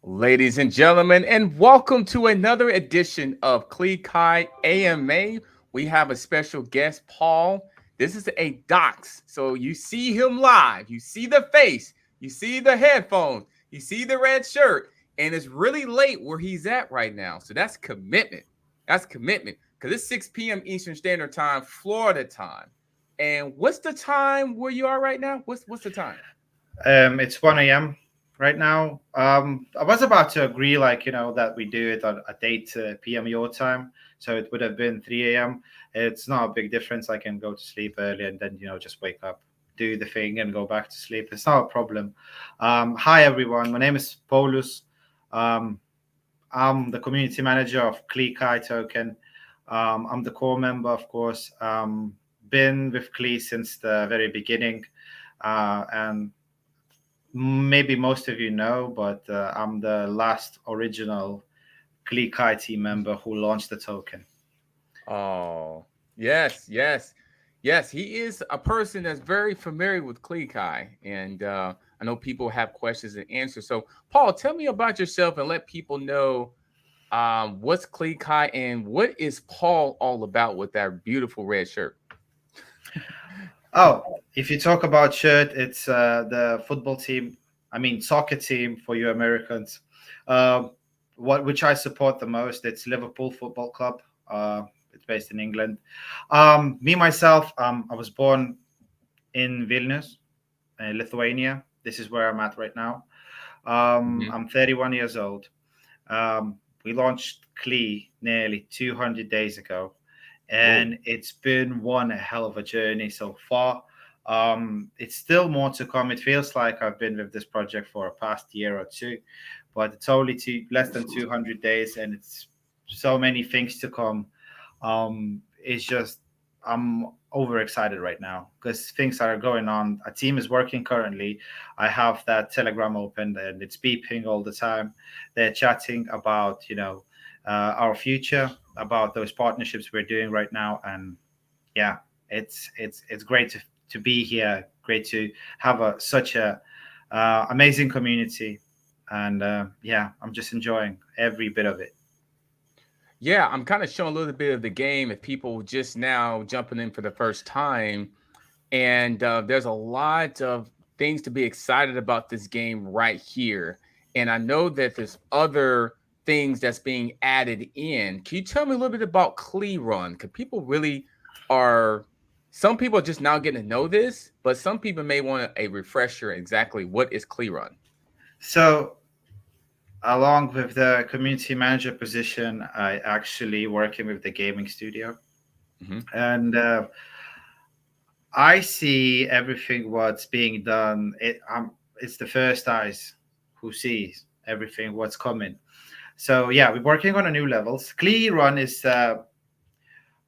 Ladies and gentlemen, and welcome to another edition of Klee AMA. We have a special guest, Paul. This is a dox. So you see him live, you see the face, you see the headphones, you see the red shirt, and it's really late where he's at right now. So that's commitment. That's commitment. Because it's 6 p.m. Eastern Standard Time, Florida time. And what's the time where you are right now? What's the time? It's 1 a.m. right now. I was about to agree, that we do it at 8 p.m. your time. So it would have been 3 a.m. It's not a big difference. I can go to sleep early and then, just wake up, do the thing and go back to sleep. It's not a problem. Hi, everyone. My name is Paulus. Um, I'm the community manager of Klee token. I'm the core member, of course. Been with Klee since the very beginning. And maybe most of you know, but I'm the last original Klee team member who launched the token. Oh, yes, yes, yes. He is a person that's very familiar with Klee. And I know people have questions and answers. So, Paul, tell me about yourself and let people know what's Klee and what is Paul all about with that beautiful red shirt? Oh, if you talk about shirt, it's the football team. I mean, soccer team for you Americans. Uh, which I support the most. It's Liverpool Football Club. It's based in England. Me myself, I was born in Vilnius, Lithuania. This is where I'm at right now. Mhm. I'm 31 years old. We launched Klee nearly 200 days ago, Whoa. and it's been one hell of a journey so far. It's still more to come. It feels like I've been with this project for a past year or two, but it's only less than 200 days, and it's so many things to come. It's just I'm overexcited right now because things are going on. A team is working currently. I have that Telegram open and it's beeping all the time. They're chatting about our future, about those partnerships we're doing right now, and yeah, it's great to be here. Great to have such a amazing community, and yeah, I'm just enjoying every bit of it. Yeah, I'm kind of showing a little bit of the game if people just now jumping in for the first time. And there's a lot of things to be excited about this game right here. And I know that there's other things that's being added in. Can you tell me a little bit about Klee Run? Because people really are, some people are just now getting to know this, but some people may want a refresher exactly what is Klee Run. So along with the community manager position, I actually working with the gaming studio, Hmm. and I see everything what's being done. It's the first eyes who sees everything what's coming. So yeah, we're working on a new levels. Klee Run is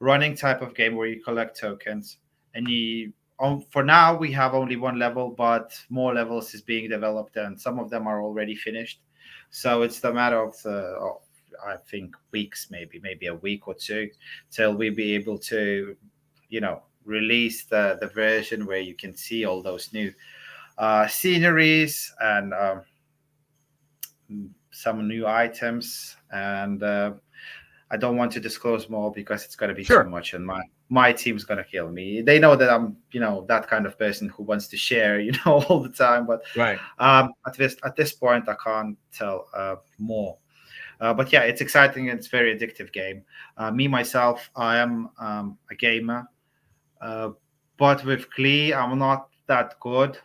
running type of game where you collect tokens, and for now we have only one level, but more levels is being developed, and some of them are already finished. So it's the matter of I think weeks, maybe a week or two, till we be able to release the version where you can see all those new sceneries and some new items. And I don't want to disclose more because it's going to be too Sure. much, and my team's going to kill me. They know that I'm that kind of person who wants to share all the time. But Right. at this point, I can't tell more. But yeah, it's exciting and it's very addictive game. Me myself, I am a gamer, uh, but with Klee, I'm not that good.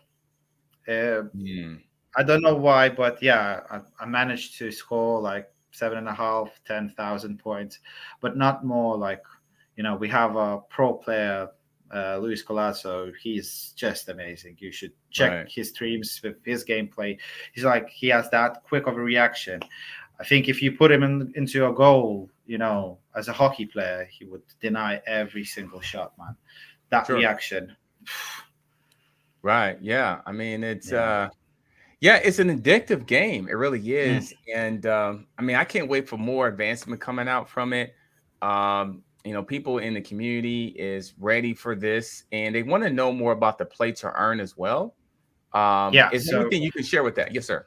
Uh, Mm. I don't know why, but yeah, I managed to score like 7.5, 10,000 points, but not more. Like, we have a pro player, Luis Colasso. He's just amazing. You should check Right. his streams with his gameplay. He has that quick of a reaction. I think if you put him into a goal, as a hockey player, he would deny every single shot, man. That Sure. reaction. Right. Yeah. I mean, Yeah. yeah, it's an addictive game. It really Mm. is. And I mean, I can't wait for more advancement coming out from it. People in the community is ready for this and they want to know more about the play to earn as well. Yeah. Is there anything you can share with that? Yes, sir.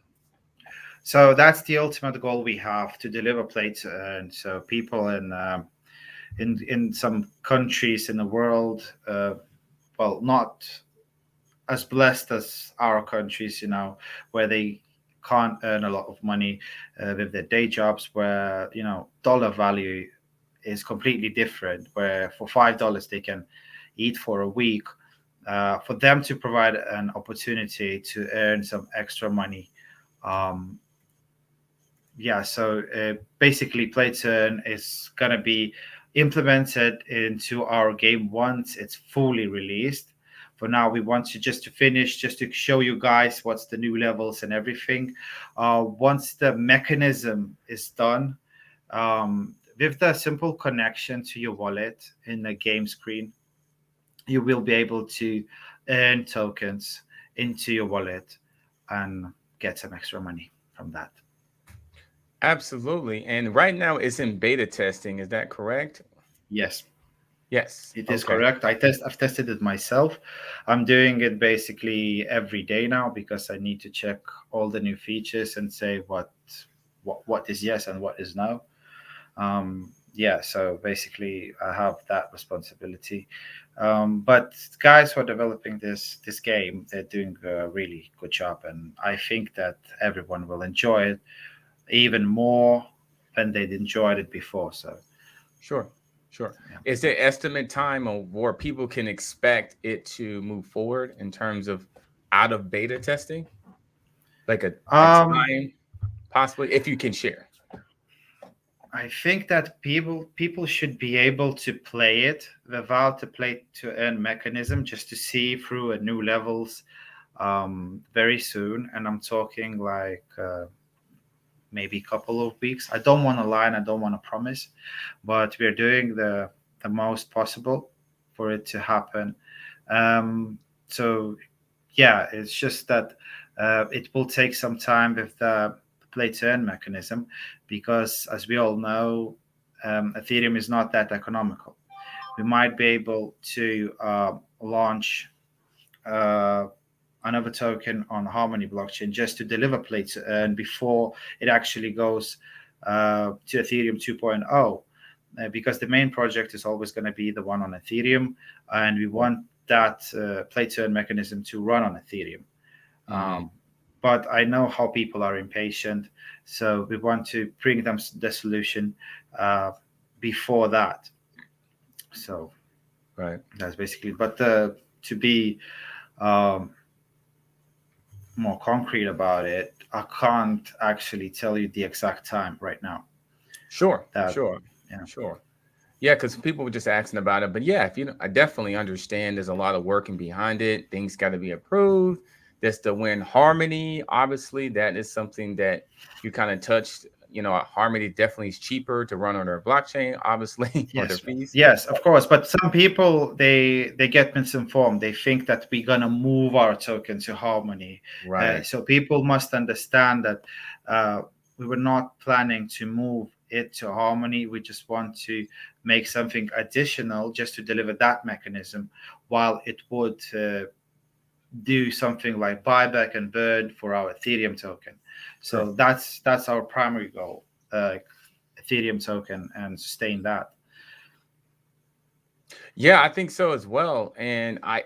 So that's the ultimate goal we have, to deliver play to earn. So people in some countries in the world, well, not as blessed as our countries, where they can't earn a lot of money with their day jobs, where dollar value is completely different. Where for $5 they can eat for a week. For them to provide an opportunity to earn some extra money. Um, yeah, so basically, play to earn is gonna be implemented into our game once it's fully released. For now, we want to just to finish, just to show you guys what's the new levels and everything. Once the mechanism is done, with the simple connection to your wallet in the game screen, you will be able to earn tokens into your wallet and get some extra money from that. Absolutely. And right now it's in beta testing. Is that correct? Yes. Yes. It is Okay. correct. I've tested it myself. I'm doing it basically every day now because I need to check all the new features and say what is yes and what is no. Yeah, so basically I have that responsibility. But guys who are developing this game, they're doing a really good job, and I think that everyone will enjoy it even more than they'd enjoyed it before. So Sure. Sure. yeah. Is there estimate time of where people can expect it to move forward in terms of out of beta testing? Like a Um, time possibly, if you can share. I think that people should be able to play it without the play to earn mechanism, just to see through a new levels very soon. And I'm talking like maybe a couple of weeks. I don't want to lie and I don't want to promise, but we're doing the most possible for it to happen. Um, so yeah, it's just that it will take some time with the play to earn mechanism, because as we all know, Ethereum is not that economical. We might be able to launch uh, another token on Harmony blockchain just to deliver play to earn before it actually goes to Ethereum 2.0, because the main project is always going to be the one on Ethereum, and we want that play to earn mechanism to run on Ethereum. Mhm. Um, but I know how people are impatient, so we want to bring them the solution uh, before that. So Right. that's basically. But to be um, more concrete about it, I can't actually tell you the exact time right now. Sure. That Sure. you know, Sure. Yeah, because people were just asking about it. But yeah, if you know, I definitely understand there's a lot of working behind it. Things got to be approved. That's the win harmony. Obviously, that is something that you kind of touched. You know, harmony definitely is cheaper to run on their blockchain, obviously, or their yes, fees. yes, of course. But some people they get misinformed. They think that we're gonna move our token to Harmony. Right. So people must understand that uh, we were not planning to move it to Harmony. We just want to make something additional just to deliver that mechanism, while it would do something like buyback and burn for our Ethereum token. Sure. So that's our primary goal, Ethereum token, and sustain that. Yeah, I think so as well. And I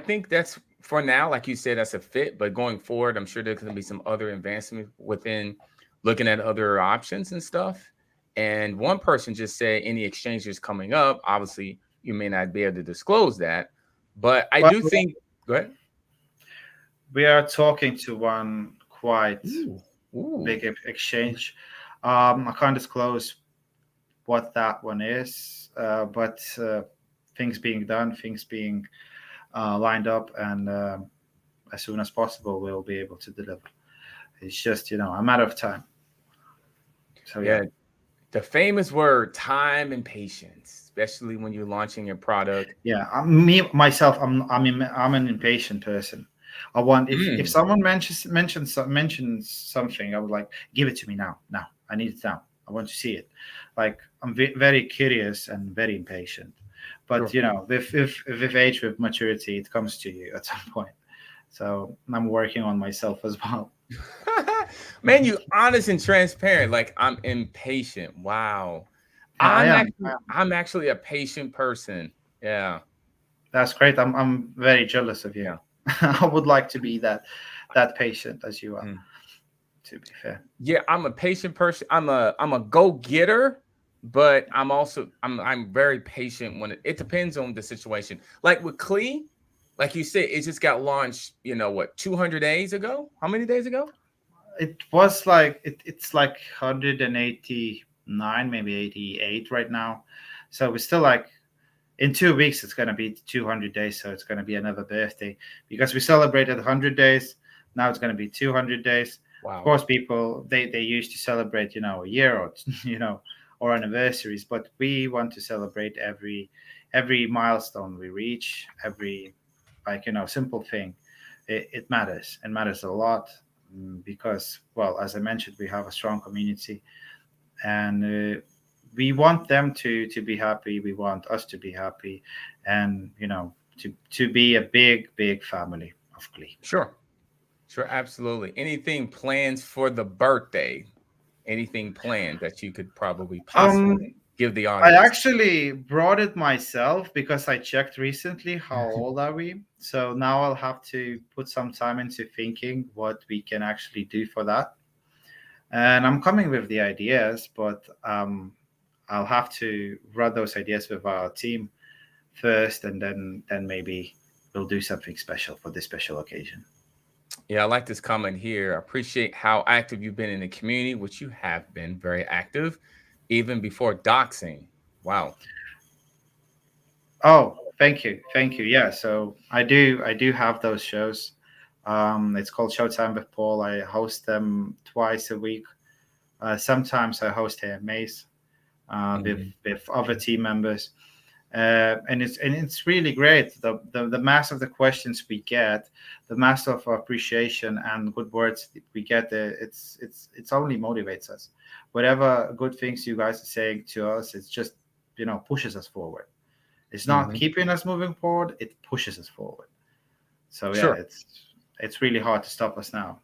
think that's for now, like you said, that's a fit. But going forward, I'm sure there's going to be some other advancements within looking at other options and stuff. And one person just said any exchanges coming up. Obviously, you may not be able to disclose that, but I Well, do think. Go ahead. we are talking to one quite Ooh, ooh, big exchange. I can't disclose what that one is, but things being done, things being lined up, and as soon as possible, we'll be able to deliver. It's just a matter of time. So yeah. yeah. The famous word, time and patience, especially when you're launching a product. Yeah, me myself, I'm an impatient person. I want, if Mm, someone mentions something, I would like, give it to me now. Now I need it now. I want to see it. Like, I'm very curious and very impatient. But sure. with age, with maturity, it comes to you at some point. So I'm working on myself as well. Man, you honest and transparent. Like I'm impatient. Wow. Yeah, I am. I'm actually a patient person. Yeah. That's great. I'm very jealous of you. Yeah. I would like to be that patient as you are. Mm. To be fair. Yeah, I'm a patient person. I'm a go-getter, but I'm very patient when it depends on the situation. Like with Klee, like you said, it just got launched, you know what, 200 days ago? How many days ago? It was like it's like 189, maybe 88 right now. So we're still like in 2 weeks it's going to be 200 days, so it's going to be another birthday because we celebrated 100 days. Now it's going to be 200 days. Of Wow. course, people they used to celebrate, a year or or anniversaries, but we want to celebrate every milestone we reach, every like simple thing. It matters and matters a lot, because, well, as I mentioned, we have a strong community, and we want them to be happy. We want us to be happy, and to be a big family of Glee. Sure. Sure, absolutely. Anything plans for the birthday? Anything planned that you could probably Um, possibly give the I audience? actually brought it myself because I checked recently how old are we. So now I'll have to put some time into thinking what we can actually do for that. And I'm coming with the ideas, but I'll have to run those ideas with our team first, and then maybe we'll do something special for this special occasion. Yeah, I like this comment here. I appreciate how active you've been in the community, which you have been very active, even before doxing. Wow. Oh, thank you. Yeah, so I do have those shows. It's called Showtime with Paul. I host them twice a week. Sometimes I host AMAs Mhm. with other team members, and it's really great. The mass of the questions we get, the mass of appreciation and good words we get, it's only motivates us. Whatever good things you guys are saying to us, it's just pushes us forward. It's not Mhm. keeping us moving forward; it pushes us forward. So yeah, Sure. it's really hard to stop us now.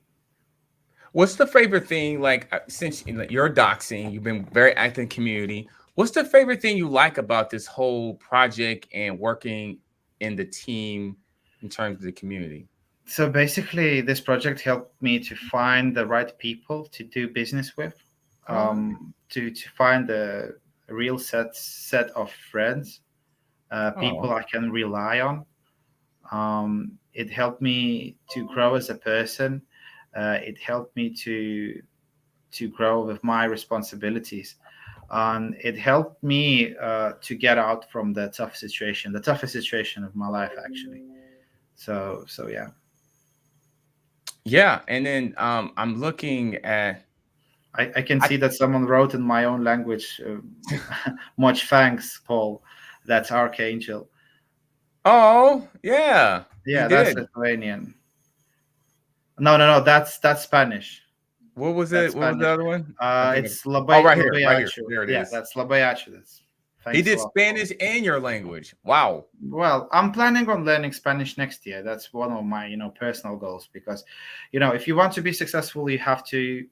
What's the favorite thing, like, since you're doxing, you've been very active in community. What's the favorite thing you like about this whole project and working in the team in terms of the community? So basically, this project helped me to find the right people to do business with, Oh, to find a real set of friends, people oh, I can rely on. It helped me to grow as a person. It helped me to grow with my responsibilities. It helped me to get out from the tough situation, the toughest situation of my life, actually. So yeah. yeah. And then I'm looking at. I can I, see that someone wrote in my own language. Much thanks, Paul. That's Archangel. oh, yeah, he Yeah, that's did. Lithuanian. No. That's Spanish. What was That's it? What was the Spanish. other one? I think. It's Oh, right here, labai right here. ačiū. There it Yeah, is. that's labai ačiū. That's He thanks a did lot, Paul. Spanish and your language. Wow. Well, I'm planning on learning Spanish next year. That's one of my personal goals, because if you want to be successful, you have to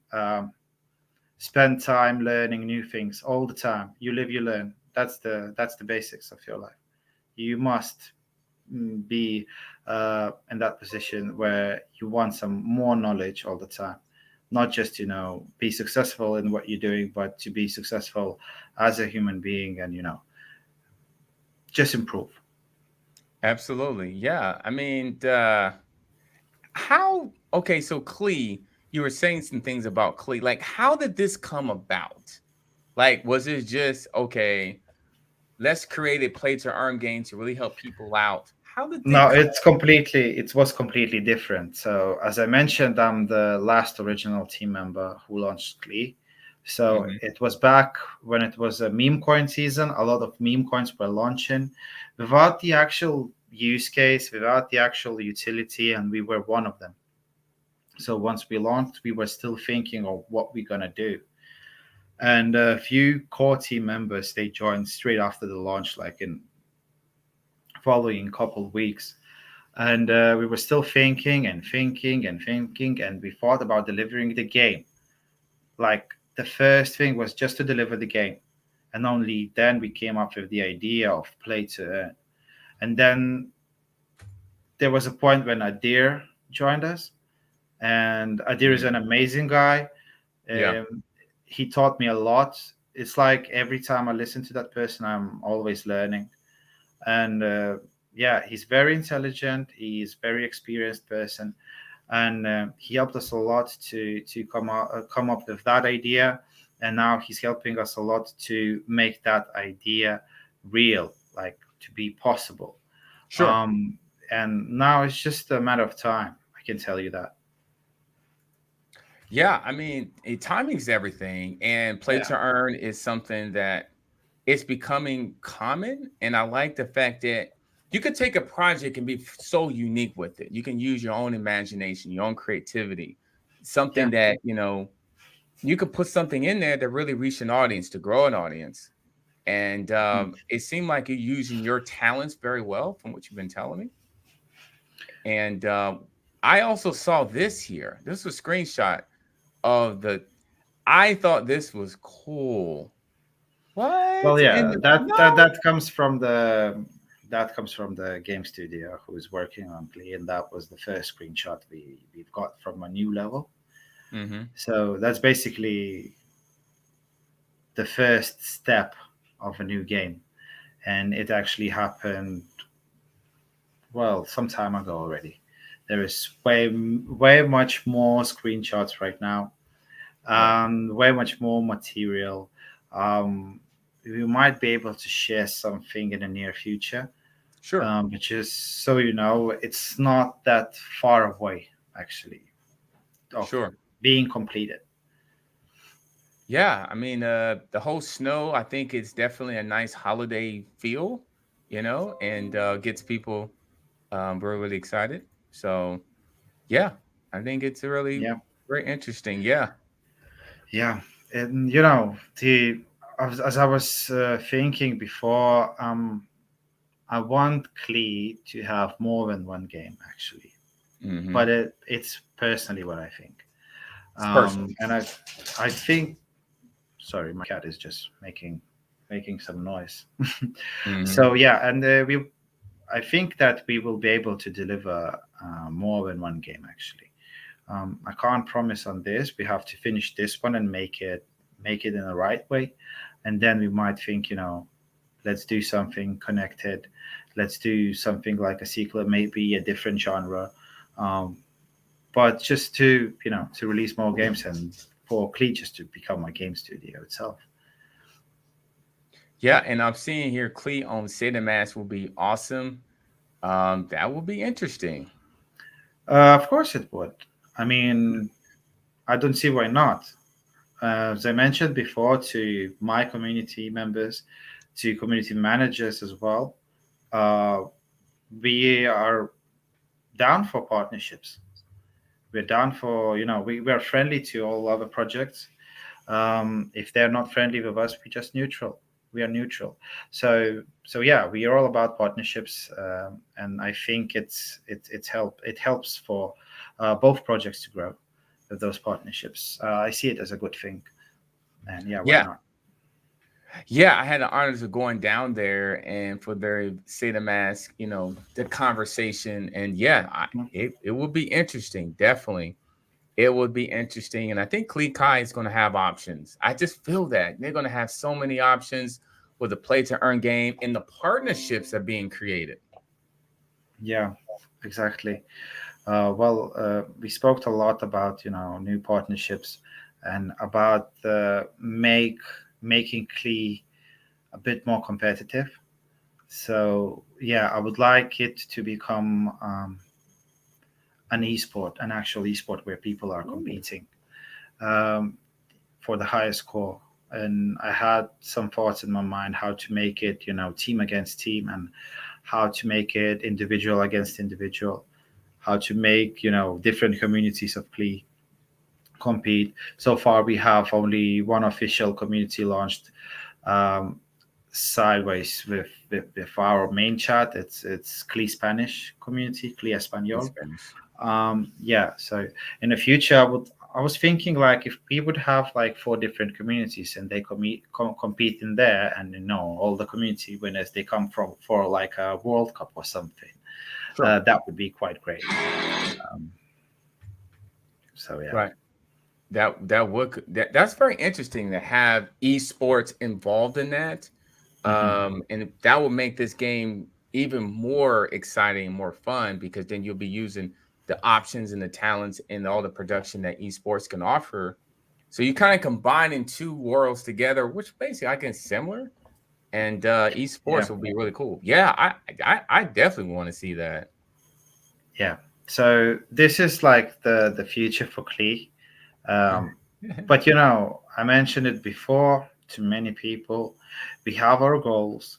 spend time learning new things all the time. You live, you learn. That's the basics of your life. You must be in that position where you want some more knowledge all the time, not just be successful in what you're doing, but to be successful as a human being, and just improve. Absolutely. Yeah. I mean, how, okay, so Klee, you were saying some things about Klee. Like, how did this come about? Like, was it just, okay, let's create a play to earn game to really help people out? How did No, it come? it was completely different. So as I mentioned, I'm the last original team member who launched Klee. So Mhm. it was back when it was a meme coin season. A lot of meme coins were launching without the actual use case, without the actual utility, and we were one of them. So once we launched, we were still thinking of what we're gonna do. And a few core team members, they joined straight after the launch, like in following couple weeks. And we were still thinking and thinking and thinking, and we thought about delivering the game. like the first thing was just to deliver the game, and only then we came up with the idea of play to earn. And then there was a point when Adir joined us, and Adir is an amazing guy. Yeah. He taught me a lot. It's like every time I listen to that person, I'm always learning. And yeah, he's very intelligent. He's very experienced person, and he helped us a lot to come up with that idea. And now he's helping us a lot to make that idea real, like to be possible. Sure. Um, and now it's just a matter of time. I can tell you that. Yeah, I mean, timing's everything, and play Yeah. to earn is something that it's becoming common. And I like the fact that you could take a project and be so unique with it. You can use your own imagination, your own creativity, Yeah. something that you could put something in there that really reach an audience, to grow an audience. And Mm. it seemed like you're using your talents very well, from what you've been telling me. And I also saw this here. This was a screenshot of the. I thought this was cool. Well, What? yeah, And that no. comes from the game studio who is working on Klee, and that was the first screenshot we've got from a new level. Hmm. So that's basically the first step of a new game, and it actually happened well some time ago already. There is way much more screenshots right now, Right. way much more material. Um, we might be able to share something in the near future. Sure. But just so you know, it's not that far away, actually, of Sure. being completed. Yeah. I mean, the whole snow, I think it's definitely a nice holiday feel, and gets people really, really excited. So, yeah, I think it's really Yeah, very interesting. Yeah. yeah, and you know, the as I was thinking before, I want Klee to have more than one game actually, Hmm. but it's personally what I think. It's personal. And I think, sorry, my cat is just making some noise. Hmm. So yeah, and I think that we will be able to deliver more than one game actually. I can't promise on this. We have to finish this one and make it in the right way, and then we might think, let's do something connected. Let's do something like a sequel, maybe a different genre, um, but just to release more games and for Klee just to become a game studio itself. Yeah. And I'm seeing here, Clee on Cinemax will be awesome. That will be interesting. Of course it would. I mean, I don't see why not. As I mentioned before, to my community members, to community managers as well, uh, we are down for partnerships. We're down for, we are friendly to all other projects. If they're not friendly with us, we're just neutral. We are neutral. So yeah, we are all about partnerships, and I think it helps for both projects to grow with those partnerships. I see it as a good thing, and yeah, why Yeah. not? Yeah, I had the honors of going down there and for their Seder Mask, the conversation. And yeah, it will be interesting. Definitely. It would be interesting. And I think Klee Kai is going to have options. I just feel that they're going to have so many options with the play to earn game, and the partnerships are being created. Yeah, exactly. Well, we spoke a lot about new partnerships and about making Klee a bit more competitive. So yeah, I would like it to become an actual esport where people are Ooh. competing um, for the highest score. And I had some thoughts in my mind how to make it, team against team, and how to make it individual against individual, how to make different communities of Klee compete. So far, we have only one official community launched um, sideways with our main chat. It's Klee Spanish community, Klee In Espanol. Spanish. Yeah, so in the future, I was thinking like if we would have like four different communities and they compete in there, and all the community winners they come from for like a World Cup or something, Sure. that would be quite great. Um, so yeah, Right. That's very interesting to have esports involved in that. hmm And that will make this game even more exciting, more fun, because then you'll be using the options and the talents and all the production that esports can offer. So you kind of combining two worlds together, which basically I can similar, and yeah, esports will be really cool. Yeah, I definitely want to see that. yeah. So this is like the future for Klee. But I mentioned it before to many people. We have our goals,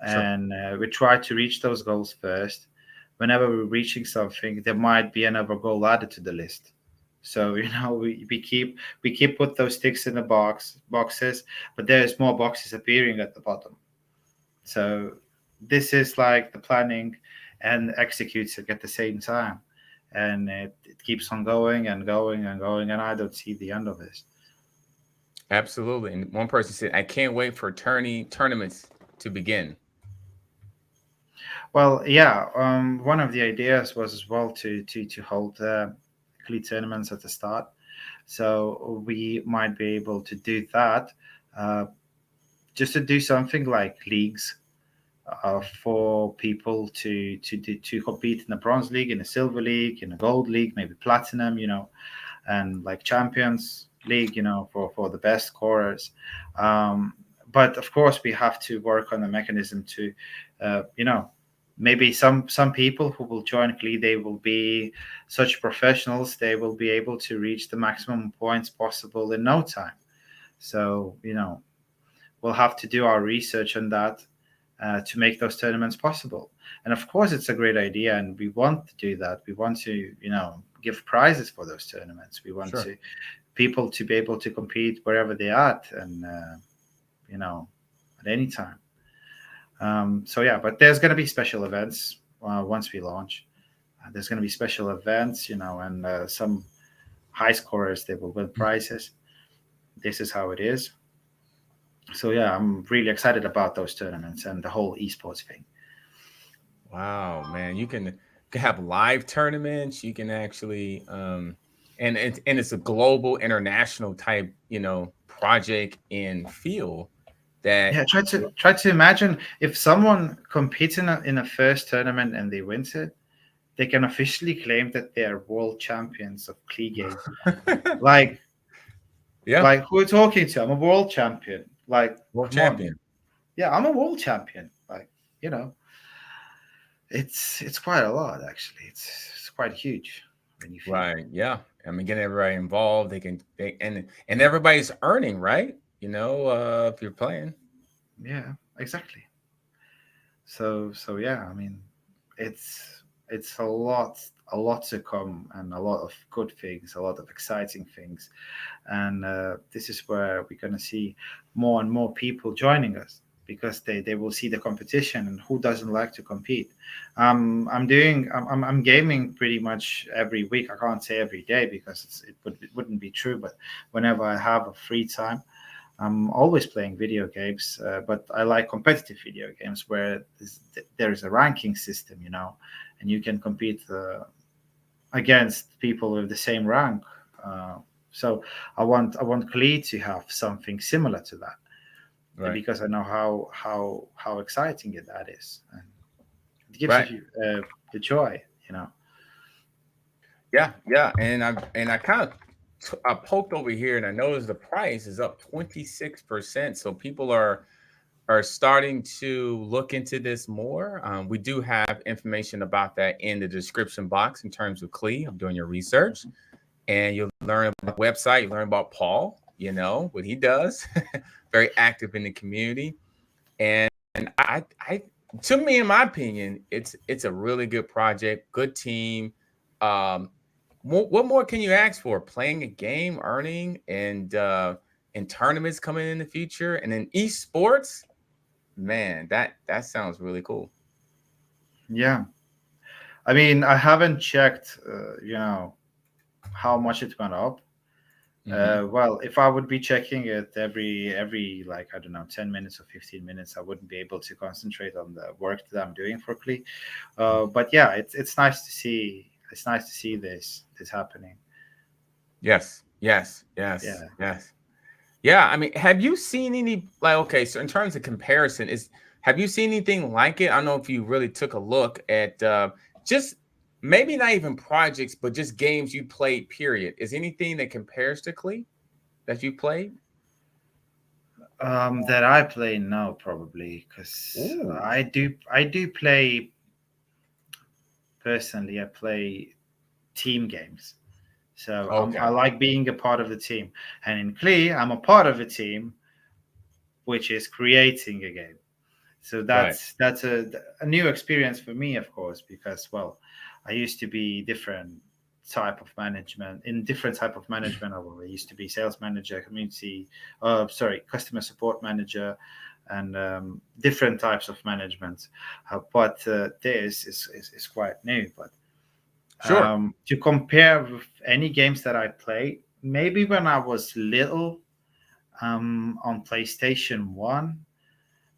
Sure. and we try to reach those goals first. Whenever we're reaching something, there might be another goal added to the list. So we keep put those ticks in the boxes, but there's more boxes appearing at the bottom. So this is like the planning and executing at the same time, and it keeps on going and going and going, and I don't see the end of this. Absolutely. And one person said, "I can't wait for tournaments to begin." Well, yeah, one of the ideas was as well to hold Klee tournaments at the start, so we might be able to do that, uh, just to do something like leagues for people to compete in a bronze league, in a silver league, in a gold league, maybe platinum, and like champions league, for the best scorers. Um, but of course, we have to work on the mechanism to, uh, you know, maybe some people who will join Klee, they will be such professionals, they will be able to reach the maximum points possible in no time. So we'll have to do our research on that to make those tournaments possible. And of course, it's a great idea, and we want to do that. We want to, give prizes for those tournaments. We want Sure. to people to be able to compete wherever they're at, and you know, at any time. So yeah, but there's going to be special events once we launch. There's going to be special events, and some high scorers they will win prizes. This is how it is. So yeah, I'm really excited about those tournaments and the whole esports thing. Wow, man, you can have live tournaments. You can actually and it's a global international type, project and feel that Yeah, try to imagine if someone competes in a first tournament and they wins it, they can officially claim that they are world champions of Klee game. Like, yeah, like who are you talking to? I'm a world champion. Like, world come on. champion. Yeah, I'm a world champion. Like, you know, it's quite a lot actually. It's quite huge when you think. Right. Yeah. I mean, getting everybody involved, and everybody's earning, right? If you're playing. Yeah, exactly. So yeah, I mean, it's a lot to come, and a lot of good things, a lot of exciting things, and this is where we're gonna see more and more people joining us because they will see the competition, and who doesn't like to compete. I'm gaming pretty much every week. I can't say every day because it wouldn't be true, but whenever I have a free time, I'm always playing video games, but I like competitive video games where there is a ranking system, and you can compete against people with the same rank. Uh, so I want Klee to have something similar to that Right. because I know how exciting that is, and it gives Right. you the joy, you know. Yeah. Yeah. And I kind of I poked over here and I noticed the price is up 26%. So people are starting to look into this more. We do have information about that in the description box in terms of Klee. I'm doing your research, and you'll learn about the website. You learn about Paul. What he does. Very active in the community, and I, to me, in my opinion, it's a really good project, good team. Um, what more can you ask for? Playing a game, earning, and tournaments coming in the future, and then esports. Man, that sounds really cool. Yeah, I mean, I haven't checked, how much it went up, Hmm. Well, if I would be checking it every like I don't know 10 minutes or 15 minutes, I wouldn't be able to concentrate on the work that I'm doing for Klee. But yeah, it's nice to see. It's nice to see this happening. Yes, yes, yes, Yeah. yes. Yeah, I mean, have you seen any like okay, so in terms of comparison, is have you seen anything like it? I don't know if you really took a look at just maybe not even projects, but just games you played, period. Is anything that compares to Klee that you played? That I play now probably because Ooh, I do play personally. I play team games, so I okay, like being a part of the team. And in Klee, I'm a part of a team which is creating a game. So right. that's a new experience for me, of course, because well, I used to be different type of management in different type of management. I used to be sales manager, customer support manager, and different types of management. But this is quite new. But Sure. to compare with any games that I played, maybe when I was little, on PlayStation One,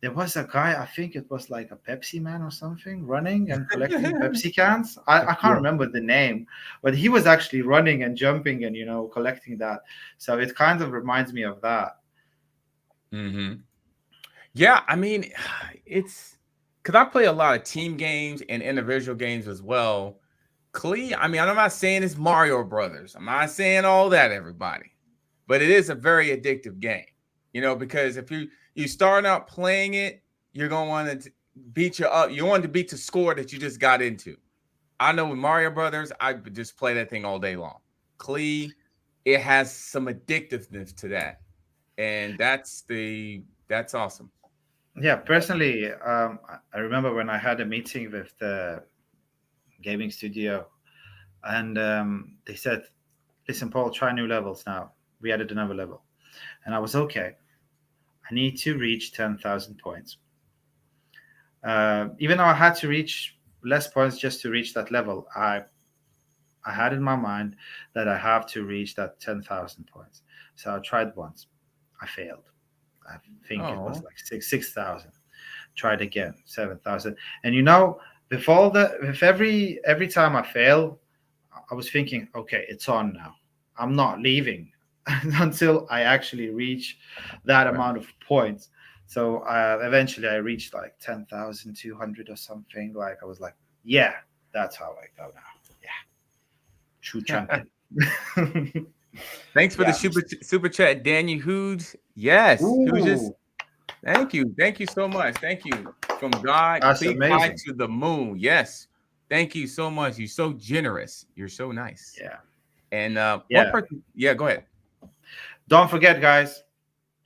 there was a guy, I think it was like a Pepsi man or something, running and collecting Pepsi cans. I can't Yeah. remember the name, but he was actually running and jumping and, collecting that. So it kind of reminds me of that. Hmm. Yeah, I mean, it's because I play a lot of team games and individual games as well. Klee, I mean, I'm not saying it's Mario Brothers. I'm not saying all that, everybody, but it is a very addictive game. Because if you start out playing it, you're gonna want to beat you up. You want to beat the score that you just got into. I know with Mario Brothers, I would just play that thing all day long. Klee, it has some addictiveness to that, and that's awesome. Yeah, personally, I remember when I had a meeting with the gaming studio, and they said, "Listen, Paul, try new levels now." We added another level, and I was okay. I need to reach 10,000 points. Even though I had to reach less points just to reach that level, I had in my mind that I have to reach that 10,000 points. So I tried once. I failed. I think it was Oh, like 6,000. Tried again, 7,000. And with every time I fail, I was thinking, okay, it's on now. I'm not leaving until I actually reach that right. amount of points. So eventually I reached like 10,200 or something. Like I was like, yeah, that's how I go now. Yeah, true champion. Thanks for the Yeah. super chat, Daniel Hughes. Yes, Hughes. Ooh, Thank you so much. Thank you from God, that's Cleat High amazing. to the moon. Yes, thank you so much. You're so generous. You're so nice. Yeah. And one Yeah. person, yeah, go ahead. Don't forget, guys,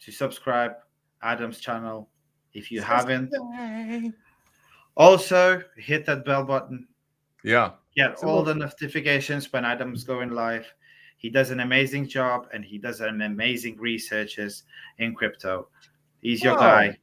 to subscribe Adam's channel if you haven't. Subscribe. Also, hit that bell button. Yeah, Get it's a all little. the notifications when Adam's going live. He does an amazing job and he does an amazing researches in crypto. He's your Oh, guy.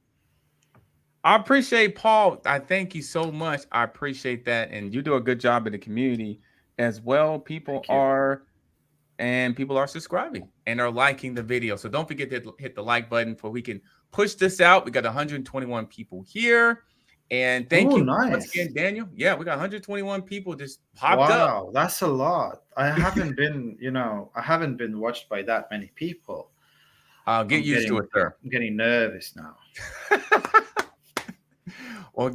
I appreciate Paul. I thank you so much. I appreciate that, and you do a good job in the community as well. Thank you. People are subscribing and are liking the video. So don't forget to hit the like button for we can push this out. We got 121 people here. And thank Oh, you once nice. again, Daniel. Yeah, we got 121 people just popped up. Wow, that's a lot. I haven't been watched by that many people. I'll get I'm used to getting it, sir. I'm getting nervous now. We'll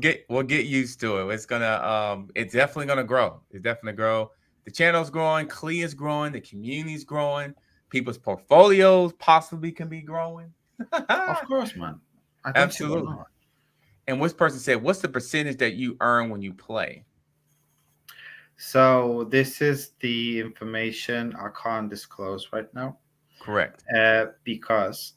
get used to it. It's definitely gonna grow. It's definitely grow. The channel's growing, Klee is growing, the community's growing, people's portfolios possibly can be growing. Of course, man. I don't see why Absolutely. not. And this person said, what's the percentage that you earn when you play? So this is the information I can't disclose right now, Correct. because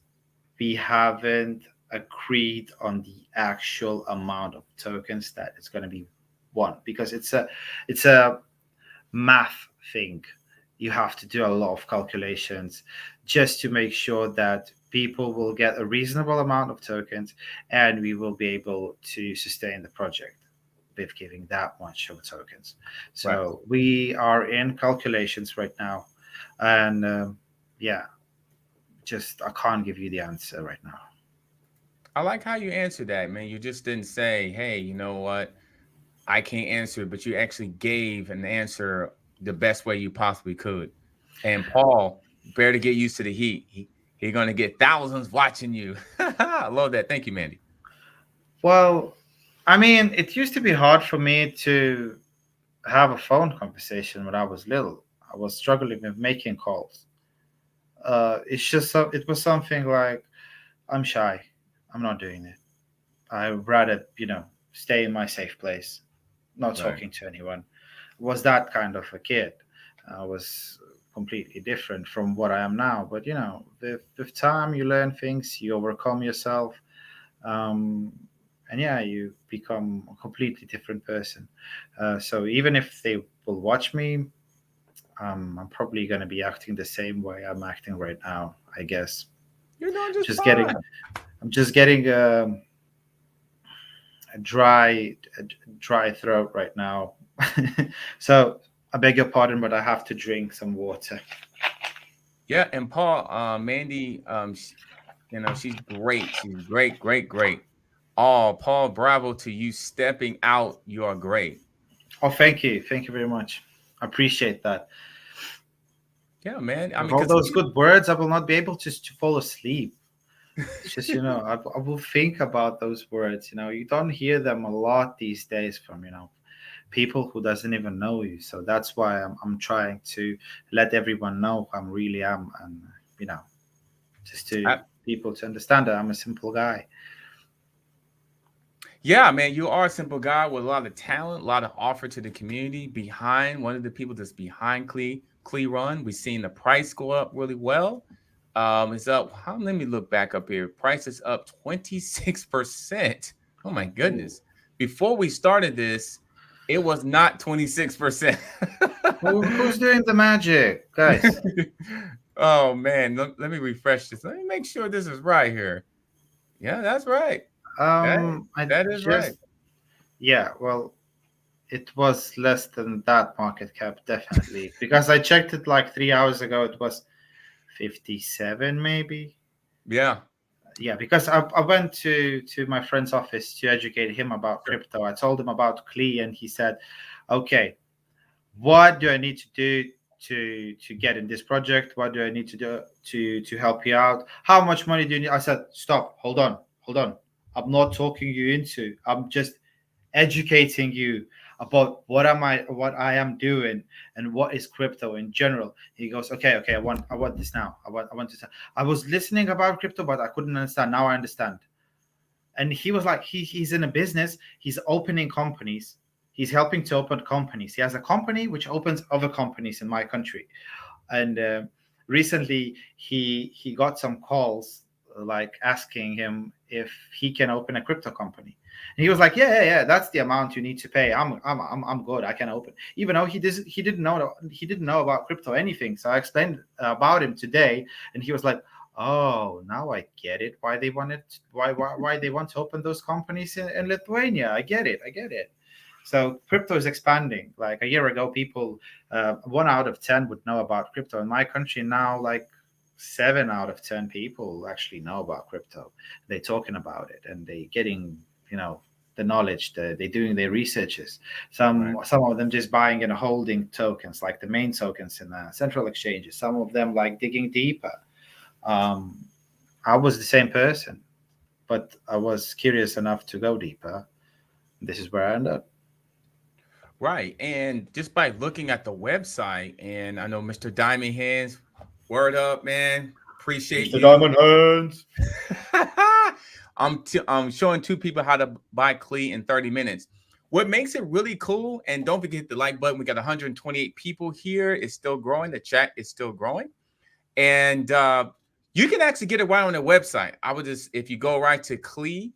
we haven't agreed on the actual amount of tokens that it's going to be won, because it's a math thing. You have to do a lot of calculations just to make sure that people will get a reasonable amount of tokens and we will be able to sustain the project with giving that much of tokens. Right. So we are in calculations right now, and yeah, just I can't give you the answer right now. I like how you answered that, man. You just didn't say, "Hey, you know what? I can't answer it," but you actually gave an answer the best way you possibly could. And Paul, better to get used to the heat. He's gonna get thousands watching you. I love that. Thank you, Mandy. Well, I mean, it used to be hard for me to have a phone conversation when I was little. I was struggling with making calls. It's just it was something like I'm shy. I'm not doing it. I'd rather stay in my safe place, not Right. talking to anyone. Was that kind of a kid. I was completely different from what I am now. But with time, you learn things, you overcome yourself, um, and yeah, you become a completely different person. So even if they will watch me, I'm probably going to be acting the same way I'm acting right now. I guess. You're doing just Just fine. getting, I'm just getting a dry throat right now. So I beg your pardon, but I have to drink some water. Yeah, and Paul, Mandy, she's great. She's great, great, great. Oh, Paul, bravo to you stepping out. You are great. Oh, thank you very much. I appreciate that. Yeah, man. I With mean, all because those good words, I will not be able to fall asleep. It's just I will think about those words. You don't hear them a lot these days from people who doesn't even know you. So that's why I'm trying to let everyone know who I really am, and you know just to people to understand that I'm a simple guy. yeah, man, you are a simple guy with a lot of talent, a lot of offer to the community. Behind one of the people that's behind Klee Run, we've seen the price go up really well. It's up. Let me look back up here. Price is up 26%. Oh my Ooh. goodness! Before we started this, it was not 26%. Who's doing the magic, guys? Oh man, let me refresh this. Let me make sure this is right here. Yeah, that's right. That I that is right. just Yeah, well, it was less than that market cap, definitely, because I checked it like 3 hours ago. It was 57, maybe. Yeah. Yeah, because I went to my friend's office to educate him about Sure. crypto. I told him about Klee, and he said, "Okay, what do I need to do to get in this project? What do I need to do to help you out? How much money do you need?" I said, "Stop, hold on. I'm not talking you into. I'm just educating you about what I am doing and what is crypto in general." He goes, "Okay, I want this now. I want this. I was listening about crypto, but I couldn't understand. Now I understand." And he was like, he's in a business, he's opening companies, he's helping to open companies. He has a company which opens other companies in my country. And recently he got some calls like asking him if he can open a crypto company. And he was like, yeah, that's the amount you need to pay. I'm good, I can open. Even though he didn't know about crypto anything. So I explained about him today, and he was like, "Oh, now I get it. Why they want to open those companies in Lithuania. I get it. So crypto is expanding. Like a year ago, people 1 out of 10 would know about crypto. In my country now, like 7 out of 10 people actually know about crypto. They're talking about it, and they getting the knowledge. They're doing their researches. Some Right. some of them just buying and holding tokens, like the main tokens in central exchanges. Some of them like digging deeper. Um, I was the same person, but I was curious enough to go deeper. This is where I ended up. Right. And just by looking at the website, and I know Mr. Diamond Hands, word up, man. Appreciate Mr. you. Diamond Hands. I'm showing two people how to buy Klee in 30 minutes. What makes it really cool, and don't forget the like button. We got 128 people here. It's still growing. The chat is still growing. And you can actually get it right on the website. I would just, if you go right to Klee,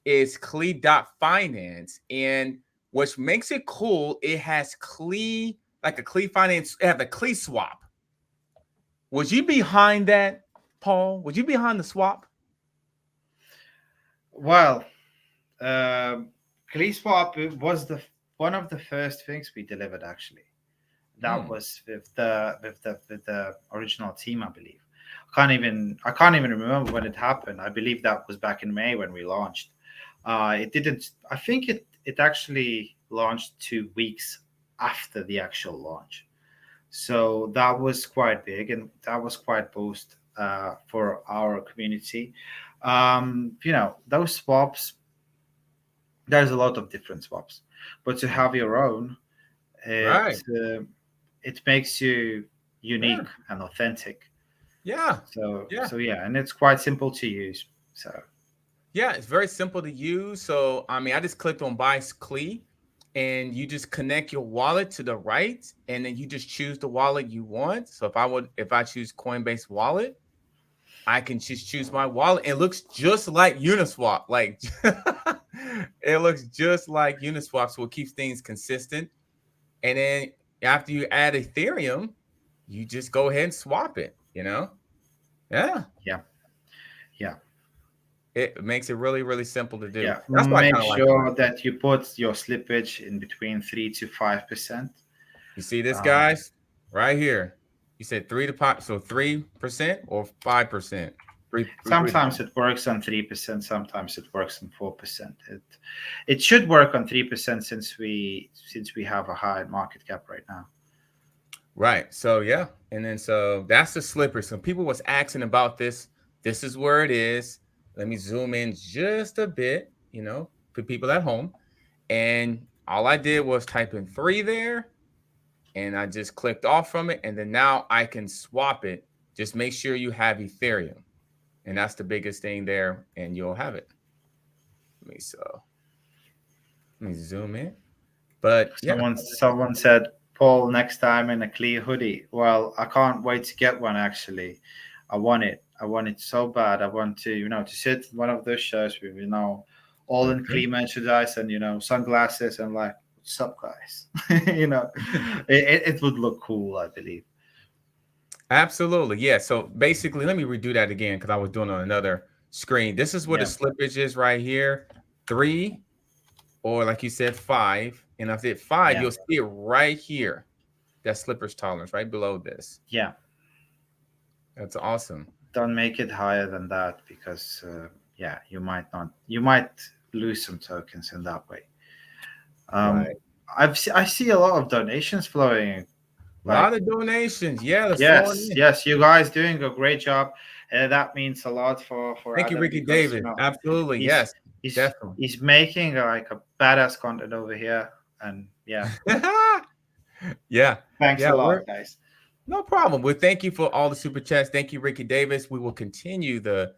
it's Klee.finance. And what makes it cool, it has Klee, like a Klee finance, it have a Klee swap. Was you behind that, Paul? Was you behind the swap? Well, Klee Swap was the one of the first things we delivered. Actually, that Hmm. was with the original team, I believe. I can't even remember when it happened. I believe that was back in May when we launched. It didn't. I think it actually launched 2 weeks after the actual launch. So that was quite big, and that was quite boost for our community. Those swaps. There's a lot of different swaps, but to have your own, it Right. uh, it makes you Yeah. unique and authentic. Yeah. So Yeah. so yeah, and it's quite simple to use. So Yeah, it's very simple to use. So, I mean, I just clicked on buy Klee and you just connect your wallet to the right and then you just choose the wallet you want. So if I choose Coinbase wallet, I can just choose my wallet. It looks just like Uniswap. Like it looks just like Uniswap. So it keeps things consistent. And then after you add Ethereum, you just go ahead and swap it, you know? Yeah. yeah, yeah, It makes it really, really simple to do. yeah. That's why I Make kind of like sure that you put your slippage in between 3 to 5%. You see this, Um, guys, right here. You said 3 to 5, so 3% or 5%. Three to Sometimes five. it works on 3%. Sometimes it works on 4%. It should work on 3% since we have a high market cap right now. Right. So yeah, and then so that's the slipper. So people was asking about this. This is where it is. Let me zoom in just a bit. For people at home, and all I did was type in 3 there, and I just clicked off from it, and then now I can swap it. Just make sure you have Ethereum, and that's the biggest thing there, and you'll have it. Let me so Let me zoom in. But yeah, Someone said, Paul, next time in a clear hoodie. Well, I can't wait to get one actually. I want it. I want it so bad. I want to sit in one of those shows with, all in okay. clean merchandise and, sunglasses and like, what's up, guys? you know, it would look cool, I believe. Absolutely. Yeah. So basically, let me redo that again because I was doing on another screen. This is where the Yeah. slippage is right here. 3, or like you said, 5. And if I did 5, Yeah. you'll see it right here. That slippage tolerance right below this. Yeah. That's awesome. Don't make it higher than that because, you might lose some tokens in that way. Um, Right. I see a lot of donations flowing. A Like, lot of donations. Yeah, that's flowing yes, in. yes, you guys doing a great job. That means a lot for Thank you, Adam Ricky because Davis. Absolutely. he's Yes, he's definitely. he's making like a badass content over here, and yeah, Yeah. thanks Yeah. a We're lot, guys. No problem. Well, thank you for all the super chats. Thank you, Ricky Davis. We will continue the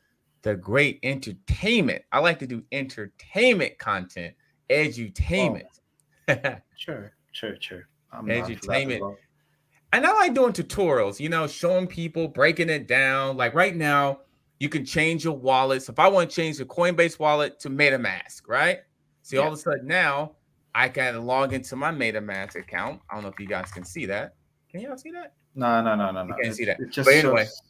great entertainment. I like to do entertainment content, Oh, edutainment, sure, sure, sure. I'm down for that as edutainment. well. And I like doing tutorials. Showing people, breaking it down. Like right now, you can change your wallet. So if I want to change the Coinbase wallet to MetaMask, right? See, all Yeah. of a sudden now I can log into my MetaMask account. I don't know if you guys can see that. Can y'all see that? No, no, no, no, You no. can't It see that. it But just anyway, shows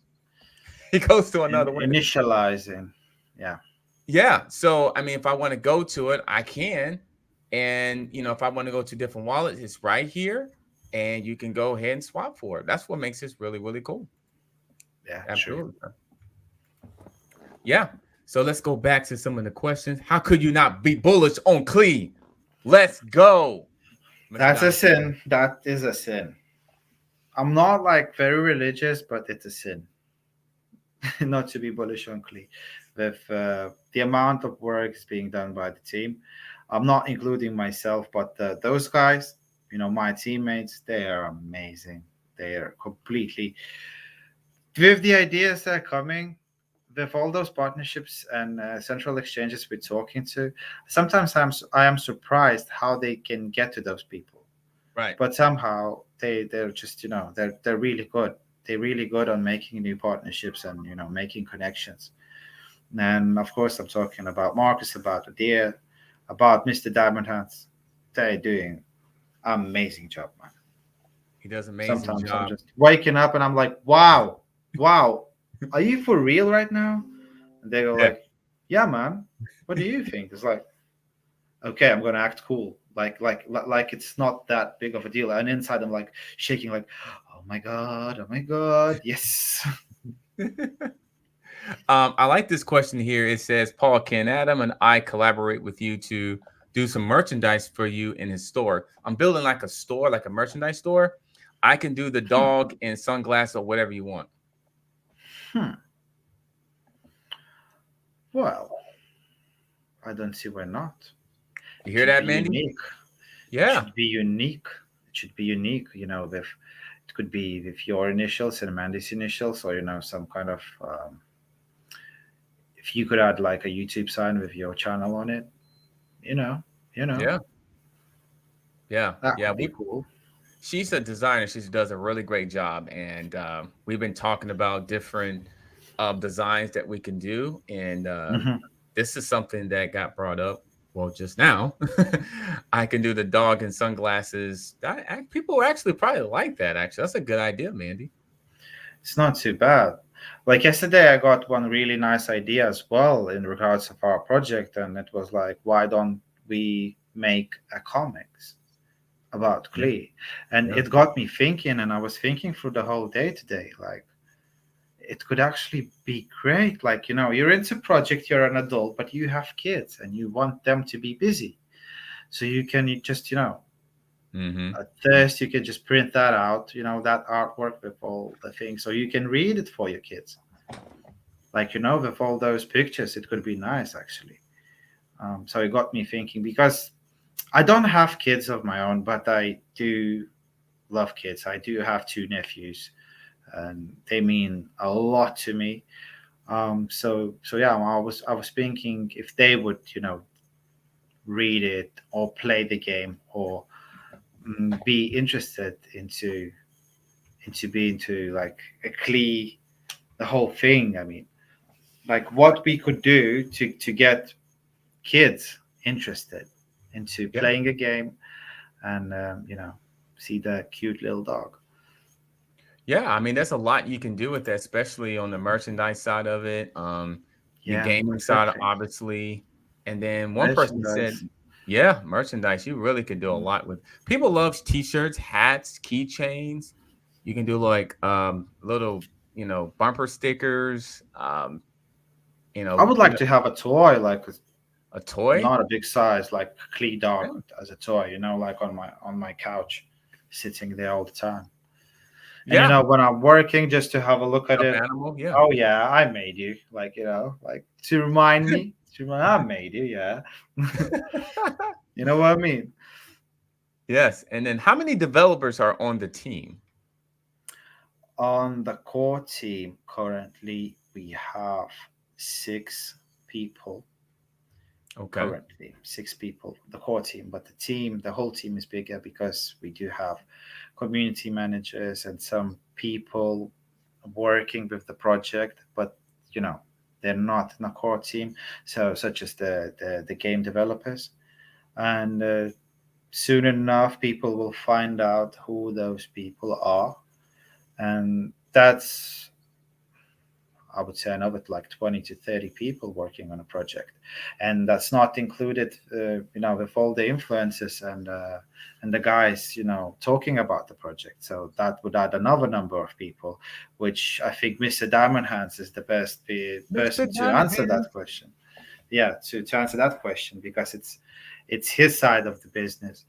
it goes to another window. initializing. Yeah. Yeah. So, I mean, if I want to go to it, I can. And, if I want to go to different wallets, it's right here. And you can go ahead and swap for it. That's what makes this really, really cool. Yeah. True. Absolutely. Yeah. So let's go back to some of the questions. How could you not be bullish on Klee? Let's go. Mr. That's a Donovan. sin. That is a sin. I'm not like very religious, but it's a sin not to be bullish on Klee. With the amount of work is being done by the team, I'm not including myself, but those guys, my teammates, they are amazing. They are completely with the ideas that are coming, with all those partnerships and central exchanges we're talking to. Sometimes I am surprised how they can get to those people, Right. but somehow they're just they're really good. They're really good on making new partnerships and making connections. And of course, I'm talking about Marcus, about Adir, about Mr. Diamond Hands. They're doing amazing job, man. He does an amazing Sometimes I'm job. just waking up and I'm like, wow, wow, are you for real right now? And they go Yeah. like, yeah, man. What do you think? It's like, okay, I'm gonna act cool, like it's not that big of a deal. And inside I'm like shaking, like, oh my god, yes. I like this question here. It says, Paul, can Adam and I collaborate with you to do some merchandise for you in his store? I'm building like a store, like a merchandise store. I can do the Hmm. dog and sunglasses or whatever you want. Hmm. Well, I don't see why not. You It hear should that, be Mandy? unique. It Yeah. should be unique. It should be unique. With it could be with your initials and Mandy's initials, or some kind of if you could add like a YouTube sign with your channel on it, you know, you know, Yeah. Yeah. that Yeah. could be cool. She's a designer. She does a really great job. And we've been talking about different designs that we can do. And Hmm. this is something that got brought up. Well, just now, I can do the dog and sunglasses. People actually probably like that. Actually, that's a good idea, Mandy. It's not too bad. Like yesterday, I got one really nice idea as well in regards of our project, and it was like, why don't we make a comics about Yeah, Klee? And yeah, it got me thinking, and I was thinking through the whole day today, like it could actually be great. Like you're into project, you're an adult, but you have kids, and you want them to be busy, so you just mm-hmm. at first you can just print that out, that artwork with all the things, so you can read it for your kids. Like with all those pictures, it could be nice actually. So it got me thinking because I don't have kids of my own, but I do love kids. I do have two nephews, and they mean a lot to me. So yeah, I was thinking if they would read it or play the game or be interested into being to like a Klee, the whole thing. I mean, like what we could do to get kids interested into Yeah, playing a game and see the cute little dog. yeah. I mean, there's a lot you can do with that, especially on the merchandise side of it. The Yeah, gaming side, exactly. obviously. And then one person said, Merchandise. yeah, merchandise. You really could do a lot with. People love t-shirts, hats, keychains. You can do like little, bumper stickers. I would like to have a toy, like A toy. not a big size, like Klee dog Yeah. as a toy. Like on my couch, sitting there all the time. And Yeah. when I'm working, just to have a look at Stuffed it. animal. Yeah. Oh yeah, I made you. Like like to remind me. I made you. Yeah. You know what I mean? Yes. And then how many developers are on the team? On the core team currently, we have 6 people. Okay. Currently, 6 people, the core team, but the whole team is bigger because we do have community managers and some people working with the project, but you know they're not in the core team. So, such as the game developers, and soon enough, people will find out who those people are, and that's I would say another like 20 to 30 people working on a project, and that's not included, with all the influences and the guys, talking about the project. So that would add another number of people, which I think Mr. Diamond Hands is the best Mr. person to Diamond answer Hands. that question. Yeah, to answer that question because it's his side of the business.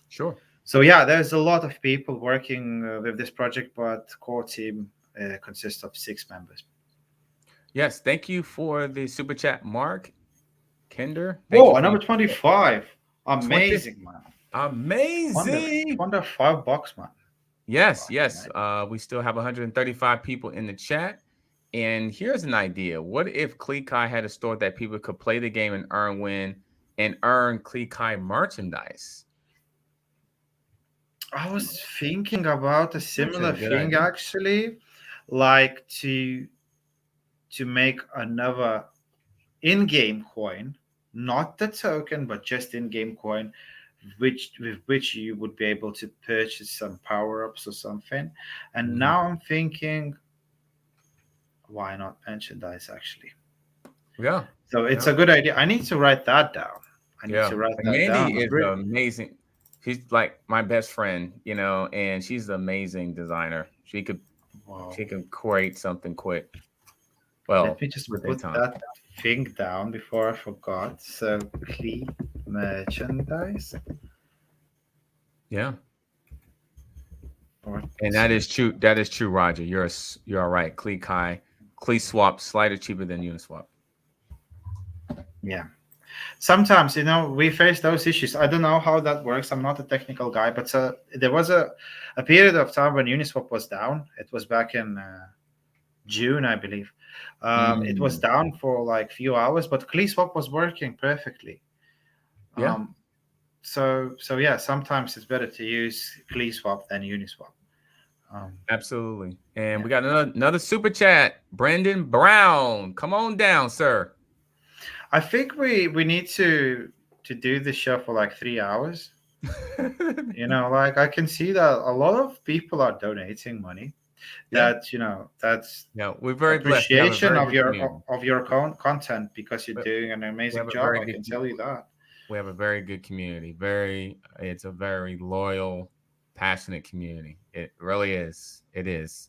Sure. So yeah, there's a lot of people working with this project, but core team consists of 6 members. Yes. Thank you for the super chat, Mark Kinder. Thank you Whoa, for your number 25. 20. Amazing, man. Wonder, Amazing. wonder $5, man. Yes, Fucking yes. right. We still have 135 people in the chat. And here's an idea. What if Kleekai had a store that people could play the game and earn Kleekai merchandise? I was thinking about a That's a similar good thing idea. actually, like to make another in-game coin, not the token, but just in-game coin, with which you would be able to purchase some power-ups or something. And Mhm. now I'm thinking, why not merchandise actually? Yeah. So it's Yeah. a good idea. I need to write that down. I need Yeah. to write And that Mandy down. is amazing. She's like my best friend, and she's an amazing designer. She Wow. can create something quick. Well, Let me just with their put time. that thing down before I forgot. So Klee merchandise. Yeah. Or And that is true. That is true, Roger. You're all right. Klee Kai, Klee swap slightly cheaper than Uniswap. yeah. Sometimes, we face those issues. I don't know how that works. I'm not a technical guy, but there was a period of time when Uniswap was down. It was back in June, I believe. It was Mm, down for like few hours, but CleeSwap was working perfectly. yeah, Um, so yeah, sometimes it's better to use CleeSwap than Uniswap. Um, absolutely. And yeah. we got another super chat. Brandon Brown, come on down, sir. I think we need to do the show for like 3 hours. Like I can see that a lot of people are donating money. Yeah, That's yeah. We're very blessed. We have a appreciation very of good community. your content because you're We doing an we amazing have a job. very I good. can tell you that. We have a very good community. It's a very loyal, passionate community. It really is. It is.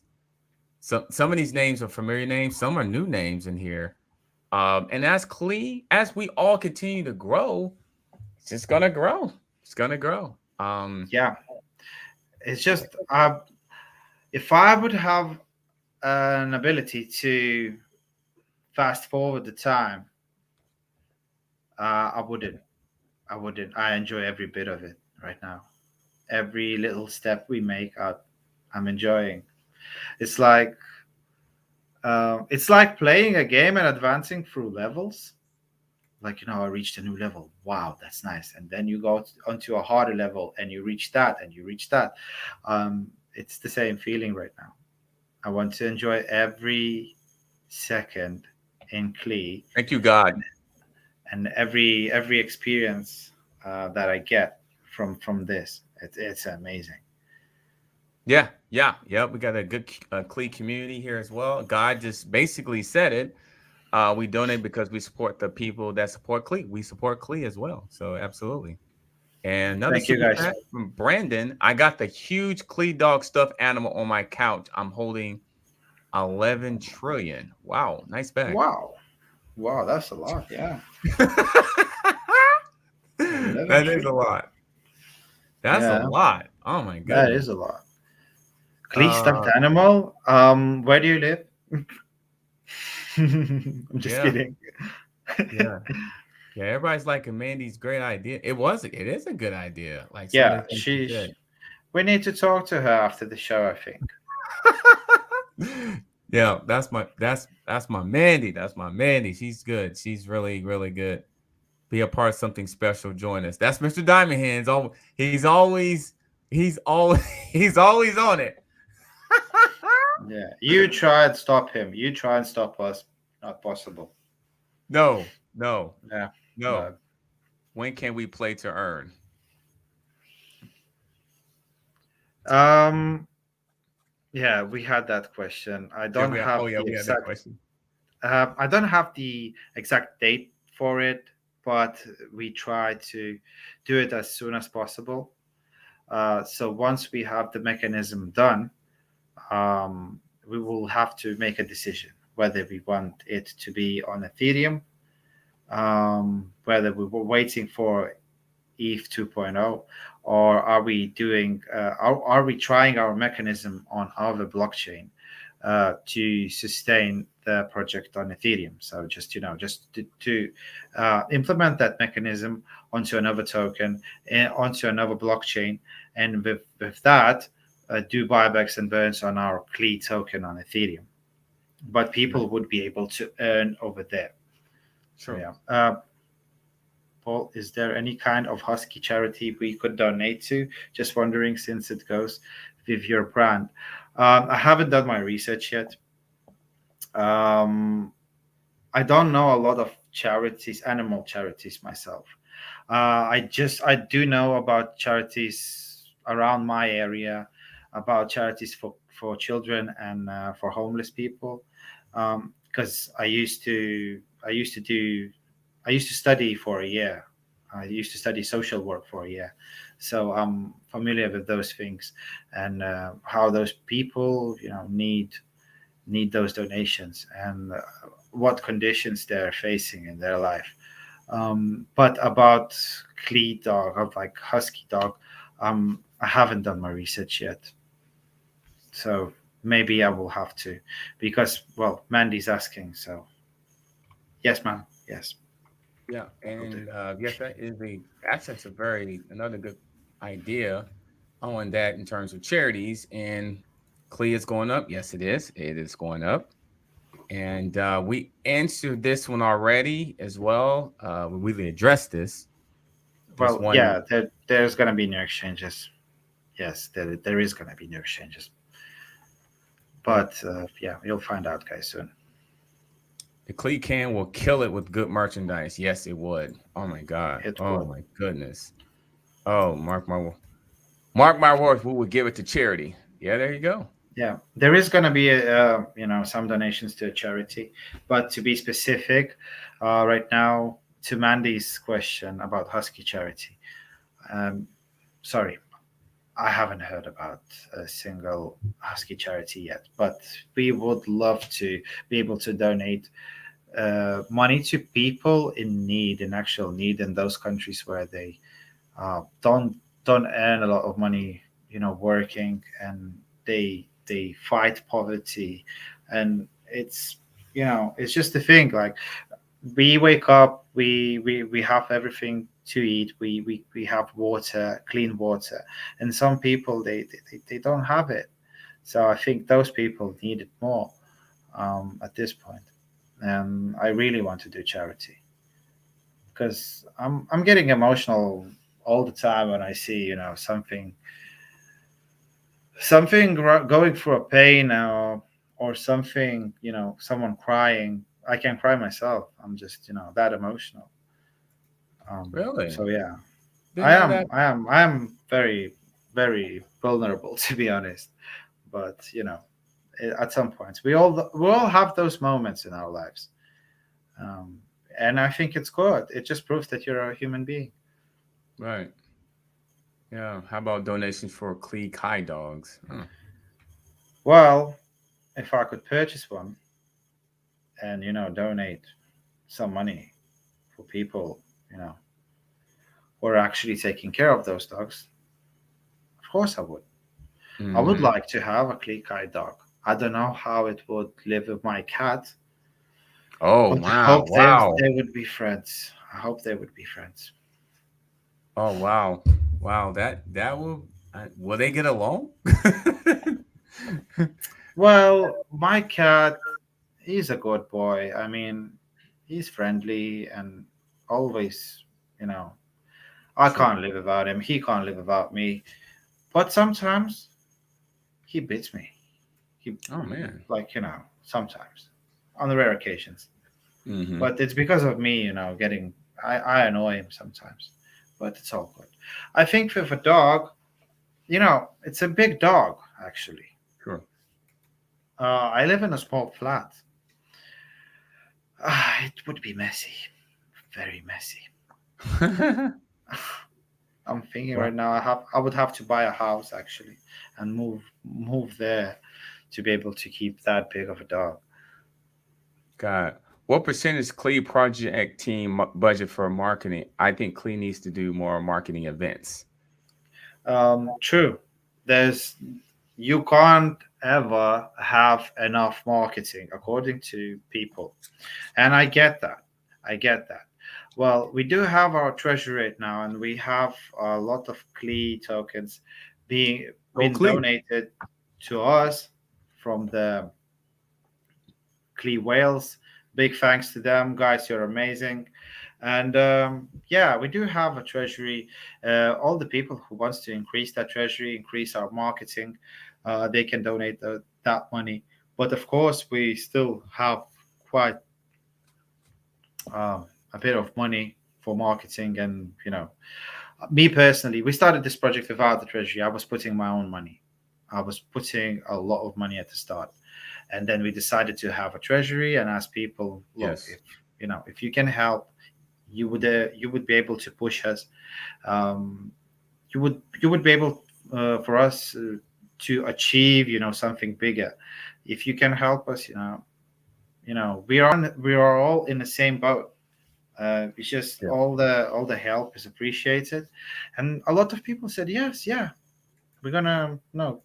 Some of these names are familiar names. Some are new names in here. And as Klee, as we all continue to grow, it's just gonna grow. It's gonna grow. Yeah, it's just if I would have an ability to fast forward the time, I wouldn't. I wouldn't. I enjoy every bit of it right now. Every little step we make, I'm enjoying. It's like it's like playing a game and advancing through levels. Like I reached a new level. Wow, that's nice. And then you go onto a harder level, and you reach that, and you reach that. It's the same feeling right now. I want to enjoy every second in Klee, Thank you, God. and every experience that I get from this. It's amazing. Yeah, yeah, yeah. We got a good Klee community here as well. God just basically said it. We donate because we support the people that support Klee. We support Klee as well. So absolutely. And another Thank you, super guys. chat from Brandon. I got the huge Klee dog stuffed animal on my couch. I'm holding 11 trillion. Wow, nice bag. Wow, wow, that's a lot. Yeah, That is a 11 trillion. lot. That's a Yeah, lot. Oh my that goodness. is a lot. Klee stuffed Uh, animal. Where do you live? I'm just yeah, kidding. yeah, yeah. Everybody's like, Mandy's great idea. It is a good idea. Like some of Yeah, the things you said. we need to talk to her after the show, I think. Yeah, that's my Mandy. That's my Mandy. She's good. She's really, really good. Be a part of something special. Join us. That's Mr. Diamond Hands. He's always he's always on it. Yeah, you try and stop him. You try and stop us. Not possible. No, no, Yeah, no. no. When can we play to earn? Um, yeah, we had that question. I Yeah, don't have the we had that exact. question. I don't have the exact date for it, but we try to do it as soon as possible. So once we have the mechanism done, we will have to make a decision whether we want it to be on Ethereum, whether we were waiting for ETH 2.0, or are we doing are we trying our mechanism on other blockchain to sustain the project on Ethereum? So just to implement that mechanism onto another token and onto another blockchain, and with that do buybacks and burns on our Klee token on Ethereum. But people would be able to earn over there. So True. yeah. Paul, is there any kind of Husky charity we could donate to? Just wondering, since it goes with your brand. I haven't done my research yet. Um, I don't know a lot of charities, animal charities myself. I do know about charities around my area, about charities for children and for homeless people. Because I used to study for a year. I used to study social work for a year, so I'm familiar with those things and how those people, need need those donations and what conditions they're facing in their life. But about Klee dog, of like husky dog, I haven't done my research yet, so maybe I will have to, because well, Mandy's asking. So yes, ma'am. Yes, Yeah, will do. and yes, that's a very another good idea on that in terms of charities. And Clea is going up. Yes, it is. It is going up. And we answered this one already as well. We really addressed this. This Well, one. yeah, there's gonna be new exchanges. Yes, there is gonna be new exchanges. Yep. But yeah, you'll find out, guys, soon. The Clee can will kill it with good merchandise. Yes, it would. Oh my God. It Oh would. my goodness. Oh, mark my words. We will give it to charity. Yeah, there you go. Yeah, there is going to be some donations to a charity, but to be specific, right now to Mandy's question about Husky charity, um, sorry, I haven't heard about a single Husky charity yet, but we would love to be able to donate money to people in need, in actual need, in those countries where they uh, don't don't earn a lot of money, working, and they fight poverty, and it's just a thing. Like, we wake up, we have everything to eat, we have water, clean water, and some people they don't have it. So I think those people need it more at this point. And I really want to do charity, because I'm getting emotional all the time when I see going through a pain, or something, someone crying. I can cry myself. I'm just that emotional. Really? So yeah, Didn't I know am that. I am I am very, very vulnerable, to be honest. But at some points we all have those moments in our lives, um, and I think it's good. It just proves that you're a human being. Right. Yeah. How about donations for Clee Kai dogs? Huh. Well, if I could purchase one and donate some money for people, you know who are actually taking care of those dogs, of course I would. I would Hmm. like to have a Klee dog. I don't know how it would live with my cat, Oh but I wow! hope Wow! they would be friends. I hope they would be friends. Oh wow! Wow! That will they get along? Well, my cat, he's a good boy. I mean, he's friendly and always, you know, I True. can't live without him. He can't live without me. But sometimes he beats me. He, Oh man. sometimes, on the rare occasions. Hmm. But it's because of me, I annoy him sometimes. But it's all good. I think with a dog, it's a big dog, actually. Sure. I live in a small flat. It would be messy, very messy. I'm thinking Well, right now, I would have to buy a house, actually, and move there to be able to keep that big of a dog. God, what percentage Clee project team budget for marketing? I think Clee needs to do more marketing events. True. There's You can't ever have enough marketing, according to people, and I get that. I get that. Well, we do have our treasury right now, and we have a lot of Klee tokens being Go been Clee. donated to us from the Klee Wales. Big thanks to them, guys. You're amazing. And yeah, we do have a treasury. All the people who wants to increase that treasury, increase our marketing, they can donate that money. But of course, we still have quite a bit of money for marketing. And me personally, we started this project without the treasury. I was putting my own money. I was putting a lot of money at the start, and then we decided to have a treasury and ask people, look, Yes. if you can help, you would be able to push us. um, you would be able, for us, to achieve something bigger. if you can help us, we are all in the same boat. It's just Yeah. all the help is appreciated, and a lot of people said yes, yeah, we're gonna no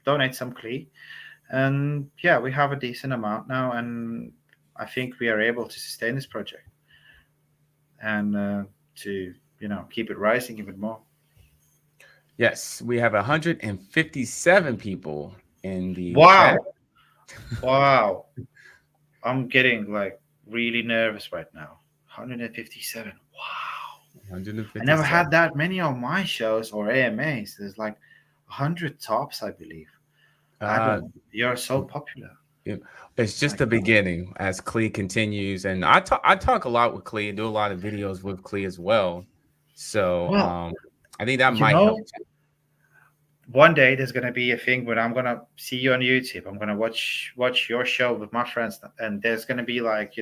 donate some Klee, and yeah, we have a decent amount now, and I think we are able to sustain this project and to keep it rising even more. Yes, we have 157 people in the chat. Wow, wow, I'm getting like really nervous right now. 157. Wow. I never 157. had that many on my shows or AMAs. There's like 100 tops, I believe. I Uh, don't. You're so popular. it- it's just My the God. beginning as Klee continues, and I talk a lot with Klee, do a lot of videos with Klee as well. So Well, I think that you might help know, too. one day there's gonna be a thing where I'm gonna see you on YouTube. I'm gonna watch your show with my friends, and there's gonna be like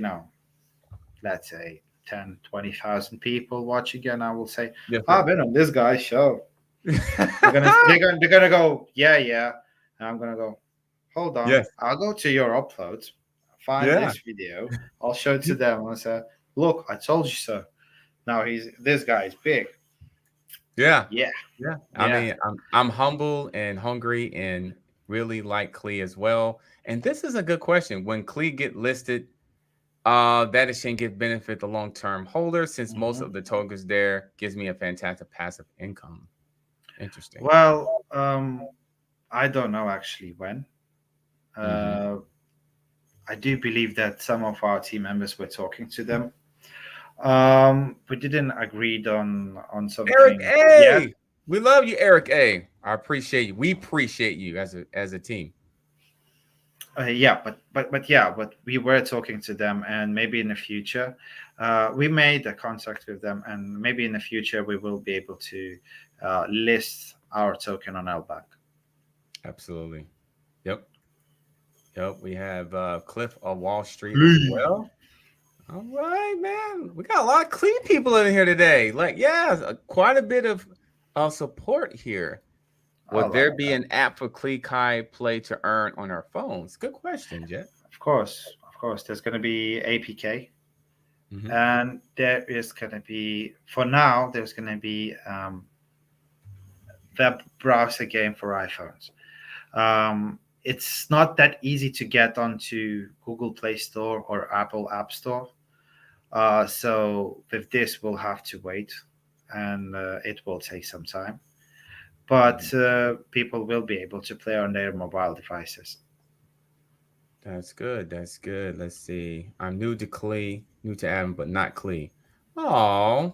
let's say 10, 20,000 people watching, and I will say, Yes, "Oh, sir. I've been on this guy's show." They're gonna go, yeah, yeah, and I'm gonna go, hold on, Yes. I'll go to your uploads, find Yeah. this video, I'll show it to them, and say, look, I told you so. Now this guy is big. Yeah. Yeah, Yeah. I yeah. mean, I'm humble and hungry and really like Klee as well. And this is a good question. When Klee get listed, that is should give benefit the long-term holder since most Mhm. of the tokens there gives me a fantastic passive income. Interesting. Well, I don't know actually when. Hmm. Uh, I do believe that some of our team members were talking to them. We didn't agreed on Eric something yet. A. We love you, Eric A. I appreciate you. We appreciate you as a team. Yeah, but we were talking to them, and maybe in the future, we made a contact with them, and maybe in the future we will be able to list our token on LBank. Absolutely. Yep. Yep. We have Cliff of Wall Street as Klee. well. All right, man. We got a lot of clean people in here today. Like, yeah, quite a bit of support here. I Would like there be that. an app for Klee Kai Play to earn on our phones? Good question, Jet. Of course. There's going to be APK, Hmm. and there is going to be, for now, there's going to be web browser game for iPhones. It's not that easy to get onto Google Play Store or Apple App Store. So with this, we'll have to wait, and it will take some time. But people will be able to play on their mobile devices. That's good. That's good. Let's see. I'm new to Klee, new to Adam, but not Klee. Oh,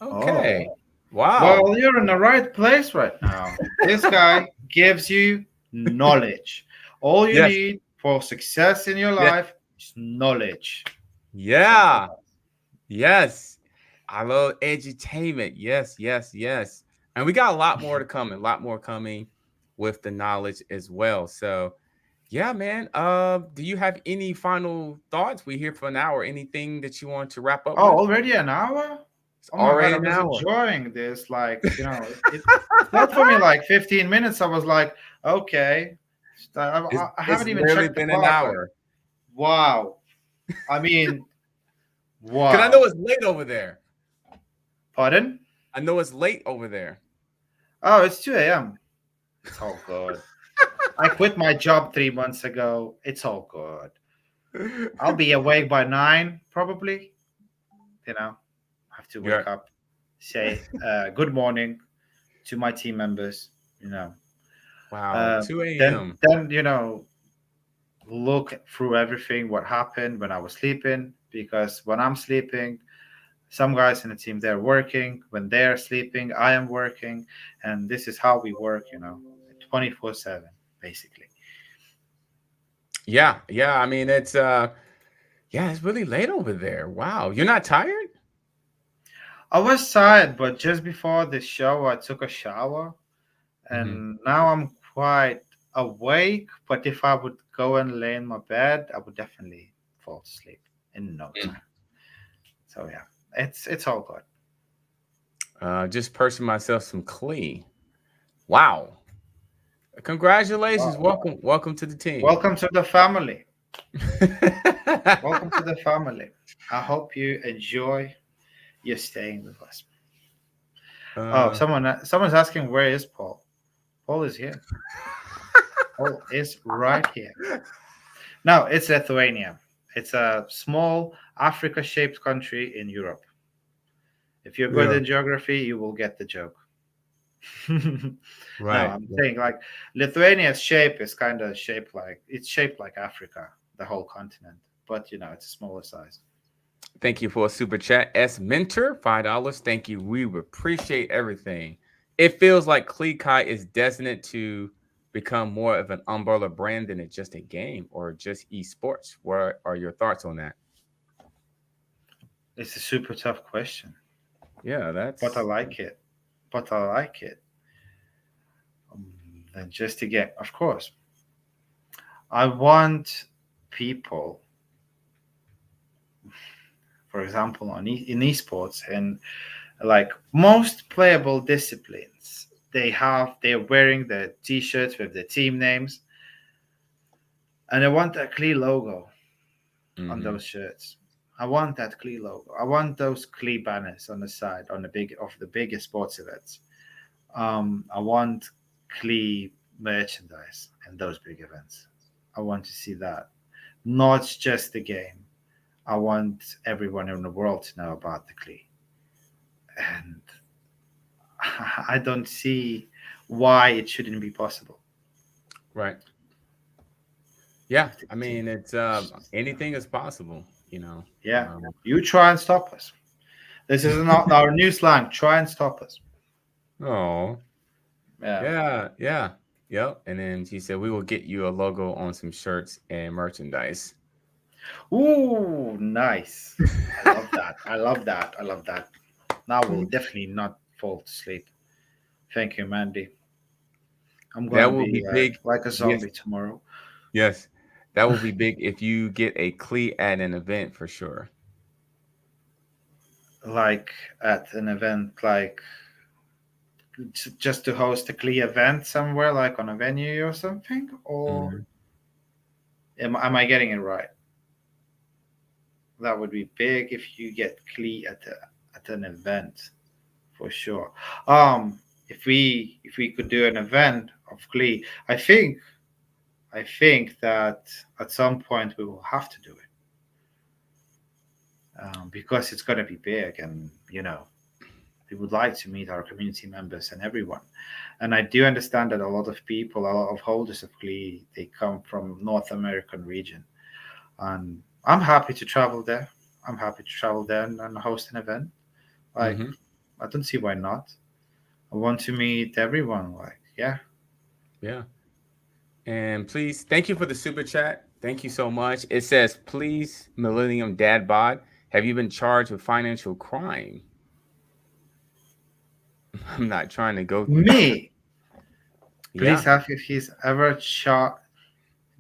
okay. Oh, Wow. well, you're in the right place right now. This guy gives you knowledge. All you Yes. need for success in your Yes. life is knowledge. Simple Yeah. as. Yes. I love edutainment. Yes, yes, yes. And we got a lot more to come, a lot more coming with the knowledge as well. So, yeah, man. Do you have any final thoughts? We're here for an hour. Anything that you want to wrap up Oh, with? already an hour? It's Oh my God, already I an was hour. enjoying this. Like, it felt for me like 15 minutes. I was like, okay. I It's haven't even literally checked the been an clock. Like, hour. wow. I mean, Because I know wow. it's late over there. Pardon? I know it's late over there. Oh, it's 2 a.m. It's all good. I quit my job 3 months ago. It's all good. I'll be awake by 9, probably. I have to Yeah. wake up, say good morning to my team members, you know. Wow. Uh, 2 then, a.m. then look through everything what happened when I was sleeping, because when I'm sleeping, some guys in the team they're working. When they're sleeping, I am working, and this is how we work, 24/7, basically. Yeah. Yeah. I mean, yeah, it's really late over there. Wow. You're not tired? I was tired, but just before the show, I took a shower, Hmm. and now I'm quite awake. But if I would go and lay in my bed, I would definitely fall asleep in no time. So yeah, it's all good. Just purchased myself some Klee. Wow. Congratulations. Wow. Welcome to the team. Welcome to the family. Welcome to the family. I hope you enjoy your staying with us. Oh, uh, someone's asking where is Paul? Paul is here. Paul is right here. No, it's Lithuania. It's a small Africa-shaped country in Europe. If you're good yeah, in geography, you will get the joke. No, right. I'm saying like Lithuania's shape is kind of shaped like it's shaped like Africa, the whole continent, but it's a smaller size. Thank you for a super chat. S Mentor, $5. Thank you. We appreciate everything. It feels like Klee Kai is destined to become more of an umbrella brand than it's just a game or just esports. What are your thoughts on that? It's a super tough question, Yeah, but I that's like it. But I like it. Um, and just again, of course, I want people, for example, in esports and like most playable disciplines, they're wearing the t-shirts with the team names, and I want a Klee logo on mm-hmm. those shirts. I want that Klee logo. I want those Klee banners on the side on the biggest sports events. I want Klee merchandise in those big events. I want to see that, not just the game. I want everyone in the world to know about the Klee, and I don't see why it shouldn't be possible. Right. Yeah, If the I team, mean it's anything is possible, you know. yeah, you try and stop us. This is not our new slang. Try and stop us. Oh, Yeah. yeah, yeah, yep. And then she said we will get you a logo on some shirts and merchandise. Ooh, nice. I love that. I love that. I love that. Now we'll definitely not fall to sleep. Thank you, Mandy. I'm That gonna will be be big. like a Yes, zombie tomorrow. yes, that will be big if you get a Klee at an event for sure. Like at an event, like just to host a Klee event somewhere, like on a venue or something. Or Mhm. am I getting it right? That would be big if you get Klee at an event for sure. If we could do an event of Klee, I think that at some point we will have to do it, because it's going to be big, and we would like to meet our community members and everyone. And I do understand that a lot of people, a lot of holders of Klee, they come from North American region, and I'm happy to travel there. I'm happy to travel there and host an event. Like, Mhm. I don't see why not. I want to meet everyone. Like, yeah. Yeah. And please, thank you for the super chat. Thank you so much. It says, please, Millennium Dad Bod, have you been charged with financial crime? I'm not trying to go. Me, Yeah. please have if he's ever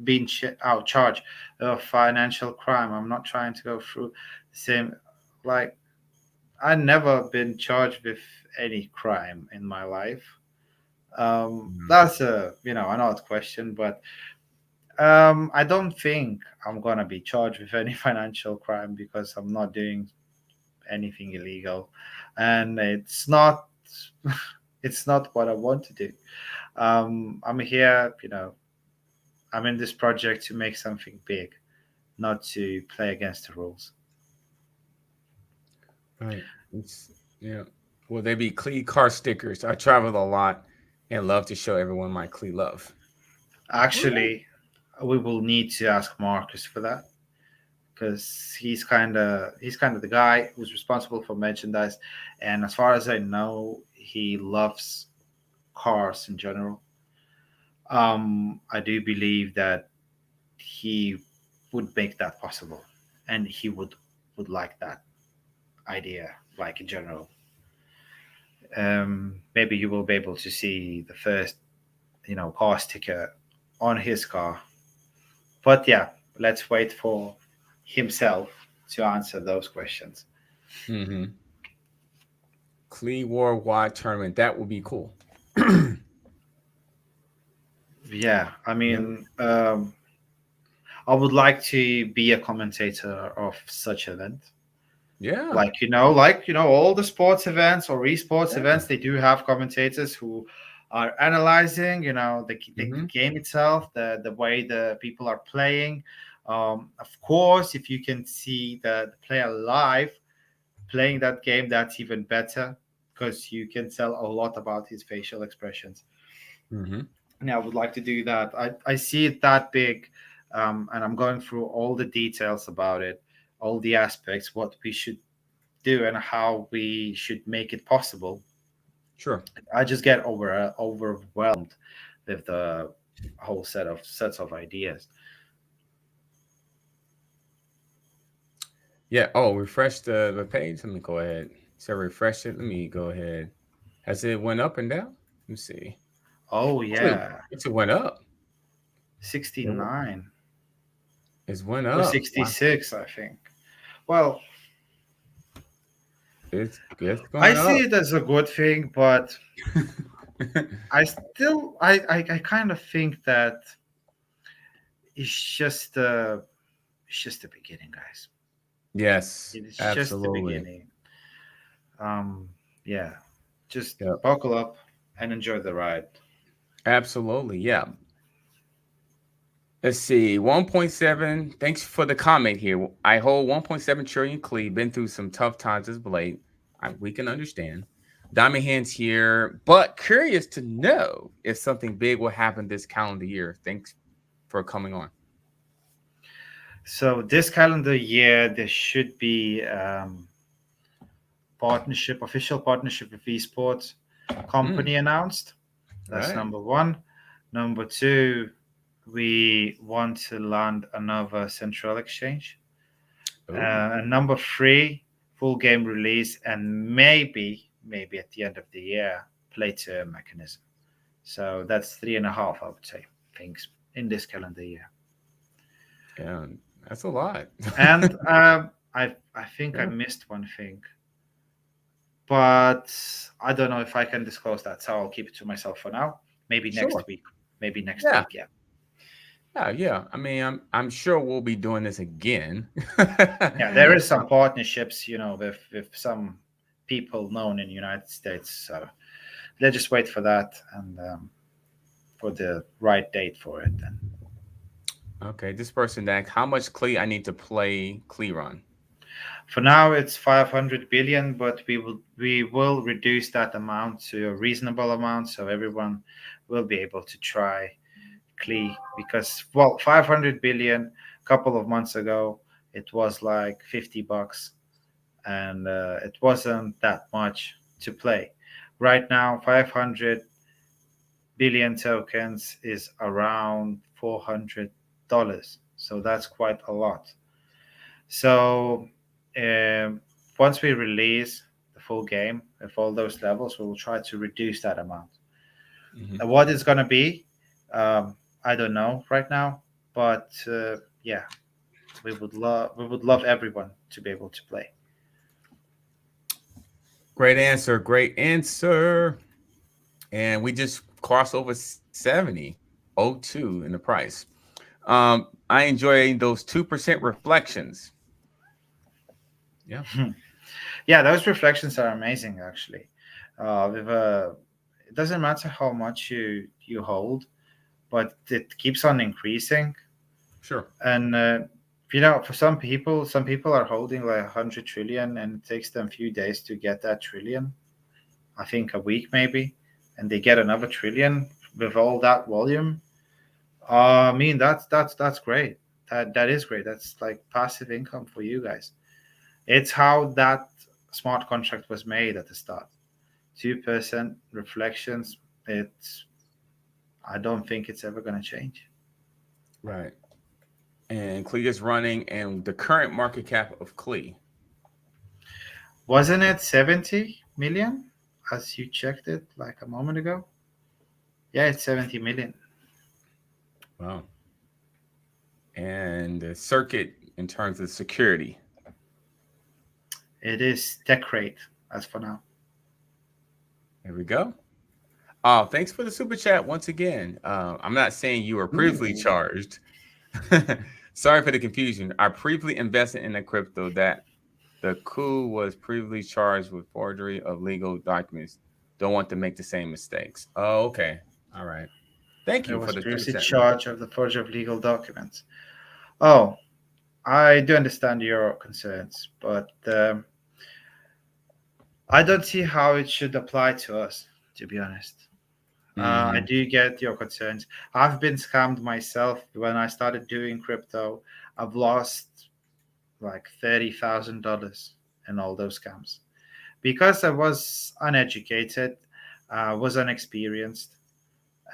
been charged of financial crime. I'm not trying to go through the same. Like, I never been charged with any crime in my life. Mhm. That's a another question, but I don't think I'm gonna be charged with any financial crime because I'm not doing anything illegal, and it's not it's not what I want to do. I'm here, I'm in this project to make something big, not to play against the rules. Right. It's, yeah. Will there be Klee car stickers? I travel a lot and love to show everyone my Klee love. Well, Actually, we will need to ask Marcus for that because he's kind of the guy who's responsible for merchandise, and as far as I know, he loves cars in general. I do believe that he would make that possible, and he would like that idea, like in general. Maybe you will be able to see the first, car sticker on his car. But yeah, let's wait for himself to answer those questions. mm-hmm. Klee Worldwide Tournament. That would be cool. Yeah, I Yeah. mean, I would like to be a commentator of such event. Yeah. Like all the sports events or esports Yeah. events, they do have commentators who are analyzing, the Hmm. game itself, the way the people are playing. Of course, if you can see the player live playing that game, that's even better because you can tell a lot about his facial expressions. Hmm. Yeah, I would like to do that. I see it that big, and I'm going through all the details about it, all the aspects, what we should do, and how we should make it possible. Sure. I just get overwhelmed with the whole sets of ideas. Yeah. Oh, refresh the page. Let me go ahead. So refresh it. Let me go ahead. Has it went up and down? Let me see. Oh Oh, yeah, it went up. It, 69 it's went or up. Wow. 66, I think. Well, It's I going see up. it as a good thing, but I still I kind of think that it's just it's just the beginning, guys. Yes, It's just the absolutely. beginning. Um, yeah, just Yep. buckle up and enjoy the ride. Absolutely. Yeah. Let's see. 1.7. Thanks for the comment here. I hold 1.7 trillion Klee. Been through some tough times as of late. We can understand. Diamond hands here, but curious to know if something big will happen this calendar year. Thanks for coming on. So this calendar year, there should be official partnership with Esports Mm, company announced. That's right. number one. Number two, we want to land another central exchange. Oh, And number three, full game release, and maybe at the end of the year, play to earn mechanism. So that's three and a half, I would say, things in this calendar year. yeah. That's a lot. And I think I Yeah. missed one thing, but I don't know if I can disclose that, so I'll keep it to myself for now. Maybe next Sure. week. Maybe next Yeah. week. Yeah. Yeah. Yeah. I mean, I'm sure we'll be doing this again. Yeah, there is some partnerships, with some people known in the United States. So let's just wait for that and for the right date for it. Then Okay, this person that how much Klee I need to play Klee run. for now it's 500 billion, but we will reduce that amount to a reasonable amount so everyone will be able to try Klee because 500 billion a couple of months ago it was like $50 and it wasn't that much to play. Right now, 500 billion tokens is around $400. So that's quite a lot. So um, once we release the full game with all those levels, we will try to reduce that amount. Hmm. And what it's going to be, I don't know right now, but yeah, we would love everyone to be able to play. Great answer. Great answer. And we just crossed over 70.02 in the price. I enjoy those 2% reflections. Yeah. Yeah, those reflections are amazing actually. With it doesn't matter how much you hold, but it keeps on increasing. Sure. And for some people are holding like 100 trillion, and it takes them a few days to get that trillion. I think a week maybe, and they get another trillion with all that volume. I mean that's great. That is great. That's like passive income for you guys. It's how that smart contract was made at the start. 2% reflections. It's I don't think it's ever going to change. Right. And Klee is running, and the current market cap of Klee. Wasn't it 70 million as you checked it like a moment ago? Yeah, it's 70 million. Wow. And the circuit in terms of security. It is tech rate as for now. There we go. Oh, thanks for the super chat once again. I'm not saying you were previously Ooh. charged. Sorry for the confusion. I previously invested in a crypto that the coup was previously charged with forgery of legal documents. Don't want to make the same mistakes. Oh, okay. All right. Thank There you for was the super previously chat, man. charge of the forgery of legal documents. Oh, I do understand your concerns, but I don't see how it should apply to us, to be honest. I Mm-hmm. do get your concerns. I've been scammed myself when I started doing crypto. I've lost like $30,000 in all those scams because I was uneducated, was unexperienced,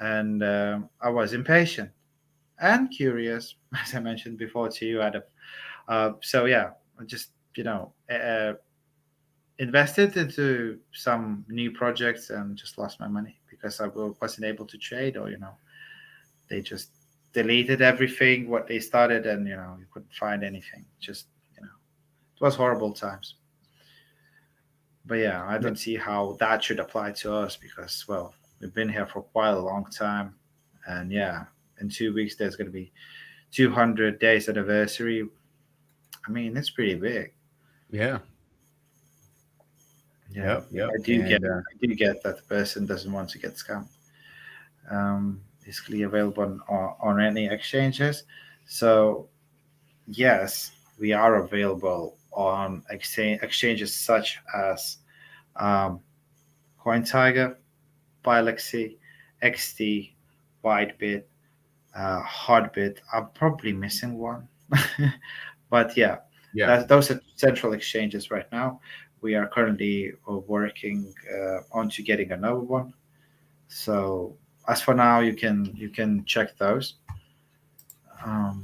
and I was impatient and curious, as I mentioned before to you, Adam. So yeah, I just invested into some new projects and just lost my money because wasn't able to trade, or they just deleted everything what they started, and you couldn't find anything. Just it was horrible times. But yeah, I Yeah. don't see how that should apply to us because, well, we've been here for quite a long time, and yeah, in 2 weeks there's going to be 200 days anniversary. I mean, it's pretty big. Yeah. Yeah, Yep. Yep. I And do get that the person doesn't want to get scammed. Basically available on any exchanges. So yes, we are available on exchanges such as um, CoinTiger, Bilexi, XT, Whitebit, Hardbit. I'm probably missing one, but yeah, yeah. those are central exchanges right now. We are currently working onto getting another one. So as for now, you can check those. Um,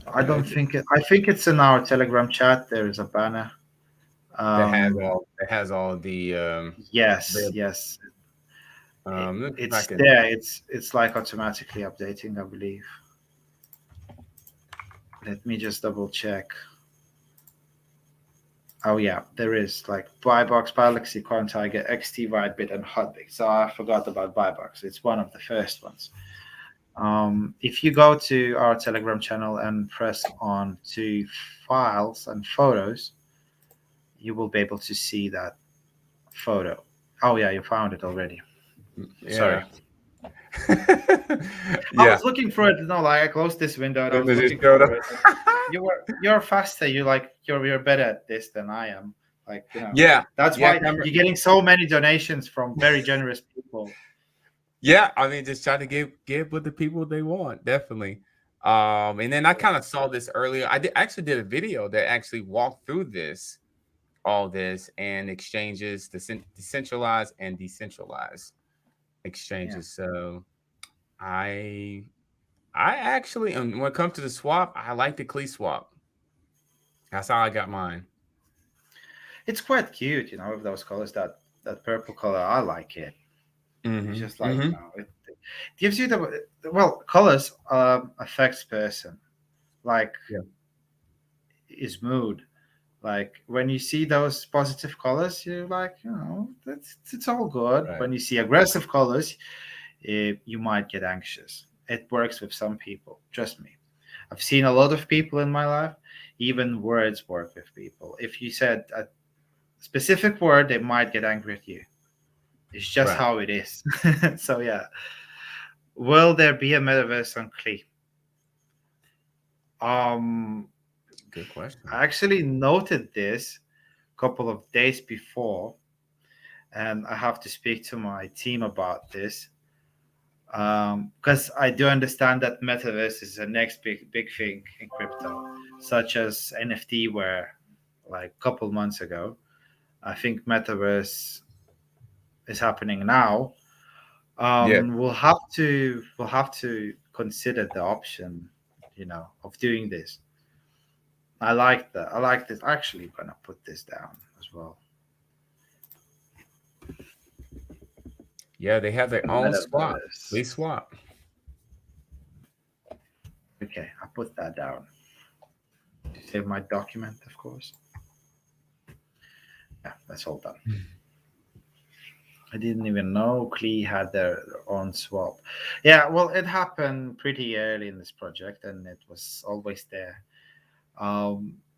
I Okay. don't think it. I think it's in our Telegram chat. There is a banner. Um, That has all the yes, the yes. It, let's see if I it's can. there. It's like automatically updating, I believe. Let me just double check. Oh yeah, there is like Buybox, Bilexi, Tiger, XT, Whitebit, and Hotbit. So I forgot about Buybox. It's one of the first ones. If you go to our Telegram channel and press on to files and photos, you will be able to see that photo. Oh yeah, you found it already. Sorry. Yeah. I yeah. was looking for it. No, like I closed this window and I It was just looking showed for up. it. You're faster. You're better at this than I am. yeah. That's Yeah. why you're getting so many donations from very generous people. Yeah, I mean, just try to give what the people they want, definitely. And then I kind of saw this earlier. Actually did a video that actually walked through all this, and exchanges, decentralized and decentralized Yeah. exchanges. So I I actually, and when it comes to the swap, I like the Klee swap. That's how I got mine. It's quite cute, with those colors. That purple color, I like it. It's Mm-hmm. just like Mm-hmm. it gives you the well, colors affects person, like Yeah. his mood. Like when you see those positive colors, you're like, it's all good. Right. When you see aggressive colors, you might get anxious. It works with some people. Trust me. I've seen a lot of people in my life. Even words work with people. If you said a specific word, they might get angry at you. It's just Right. how it is. So yeah, will there be a metaverse on Klee? Um, Good question. I actually noted this a couple of days before, and I have to speak to my team about this because I do understand that metaverse is the next big thing in crypto, such as NFT, where like a couple months ago, I think metaverse is happening now. Yeah. We'll have to consider the option, of doing this. I like that. I like this. Actually, gonna put this down as well. Yeah, they have their own swap. Metaverse. Klee swap. Okay, I put that down to save my document, of course. Yeah, that's all done. I didn't even know Klee had their own swap. Yeah, well, it happened pretty early in this project, and it was always there.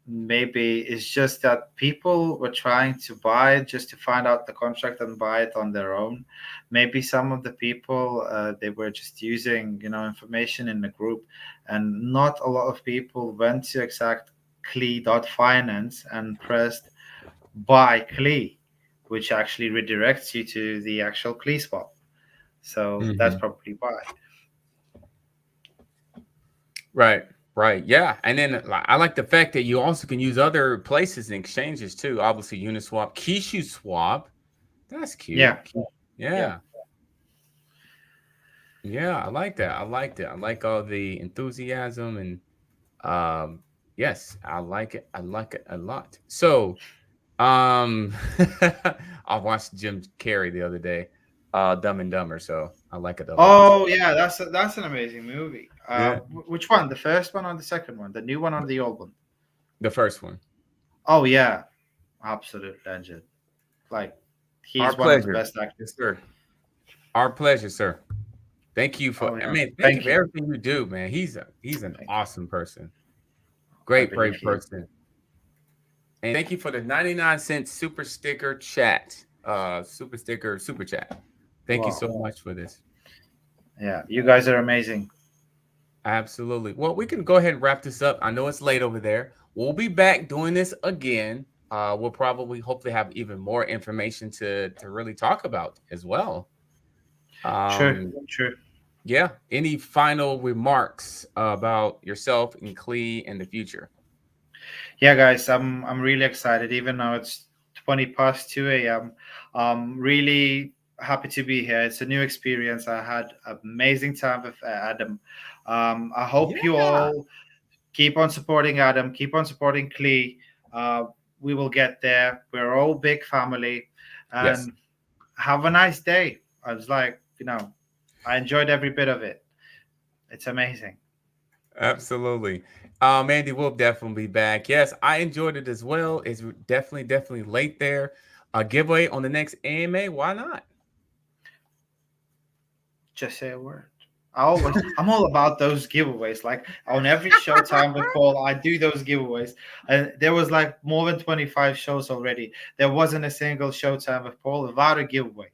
Maybe it's just that people were trying to buy it just to find out the contract and buy it on their own. Maybe some of the people they were just using information in the group, and not a lot of people went to exact Klee.finance and pressed buy Klee, which actually redirects you to the actual Klee swap. So that's Mhm. probably why. Right, right, yeah, and then I like the fact that you also can use other places and exchanges too. Obviously, Uniswap, Kishu Swap. That's cute. Yeah, yeah. Yeah, yeah, I like that. I liked it. I like all the enthusiasm and um, yes, I like it. I like it a lot. So, um, I watched Jim Carrey the other day, Dumb and Dumber. So I like it a lot. Oh yeah, that's an amazing movie. Yeah, Which one? The first one or the second one? The new one or the old one? the first one. Oh yeah, absolute legend. Like Our he's one of the pleasure. best actors. Yes, sir. Our pleasure, sir. Thank you Oh for. I yeah, mean, thank you thank for you, everything you do, man. He's an thank you. awesome person. I Great, believe brave he is. person. And thank you for the 99-cent super sticker chat. Super sticker, super chat. Thank you so Wow. much for this. Yeah, you guys are amazing. Absolutely. Well, we can go ahead and wrap this up. I know it's late over there. We'll be back doing this again. We'll probably hopefully have even more information to really talk about as well. True, Um, true. yeah. Any final remarks about yourself and Klee in the future? Yeah, guys, I'm really excited. Even though it's 20 past 2 a.m., I'm really happy to be here. It's a new experience. I had amazing time with Adam. I hope you Yeah. all keep on supporting Adam. Keep on supporting Klee. Uh, we will get there. We're all big family, Yes. and have a nice day. I was like, I enjoyed every bit of it. It's amazing. Absolutely. Andy, we'll definitely be back. Yes, I enjoyed it as well. It's definitely late there. A giveaway on the next AMA. Why not? Just say a word. I'm all about those giveaways. Like on every Showtime with Paul, I do those giveaways. And there was like more than 25 shows already. There wasn't a single Showtime with Paul without a giveaway.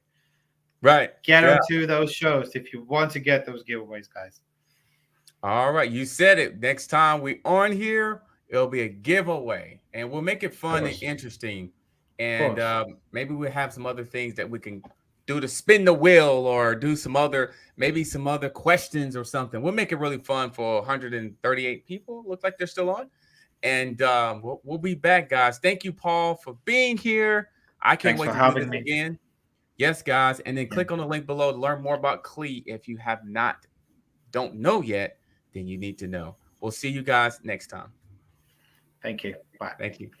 Right. Get Yeah. onto those shows if you want to get those giveaways, guys. All right. You said it. Next time we on here, it'll be a giveaway, and we'll make it Of fun and course. interesting. Of And course. maybe we'll have some other things that we can do to spin the wheel, or do some other maybe some other questions or something. We'll make it really fun for 138 people. Look like they're still on. And we'll be back, guys. Thank you, Paul, for being here. I can't Thanks wait for to do this having me. again. Yes, guys. And then Yeah. click on the link below to learn more about Klee if you have not, don't know yet, then you need to know. We'll see you guys next time. Thank you. Bye. Thank you.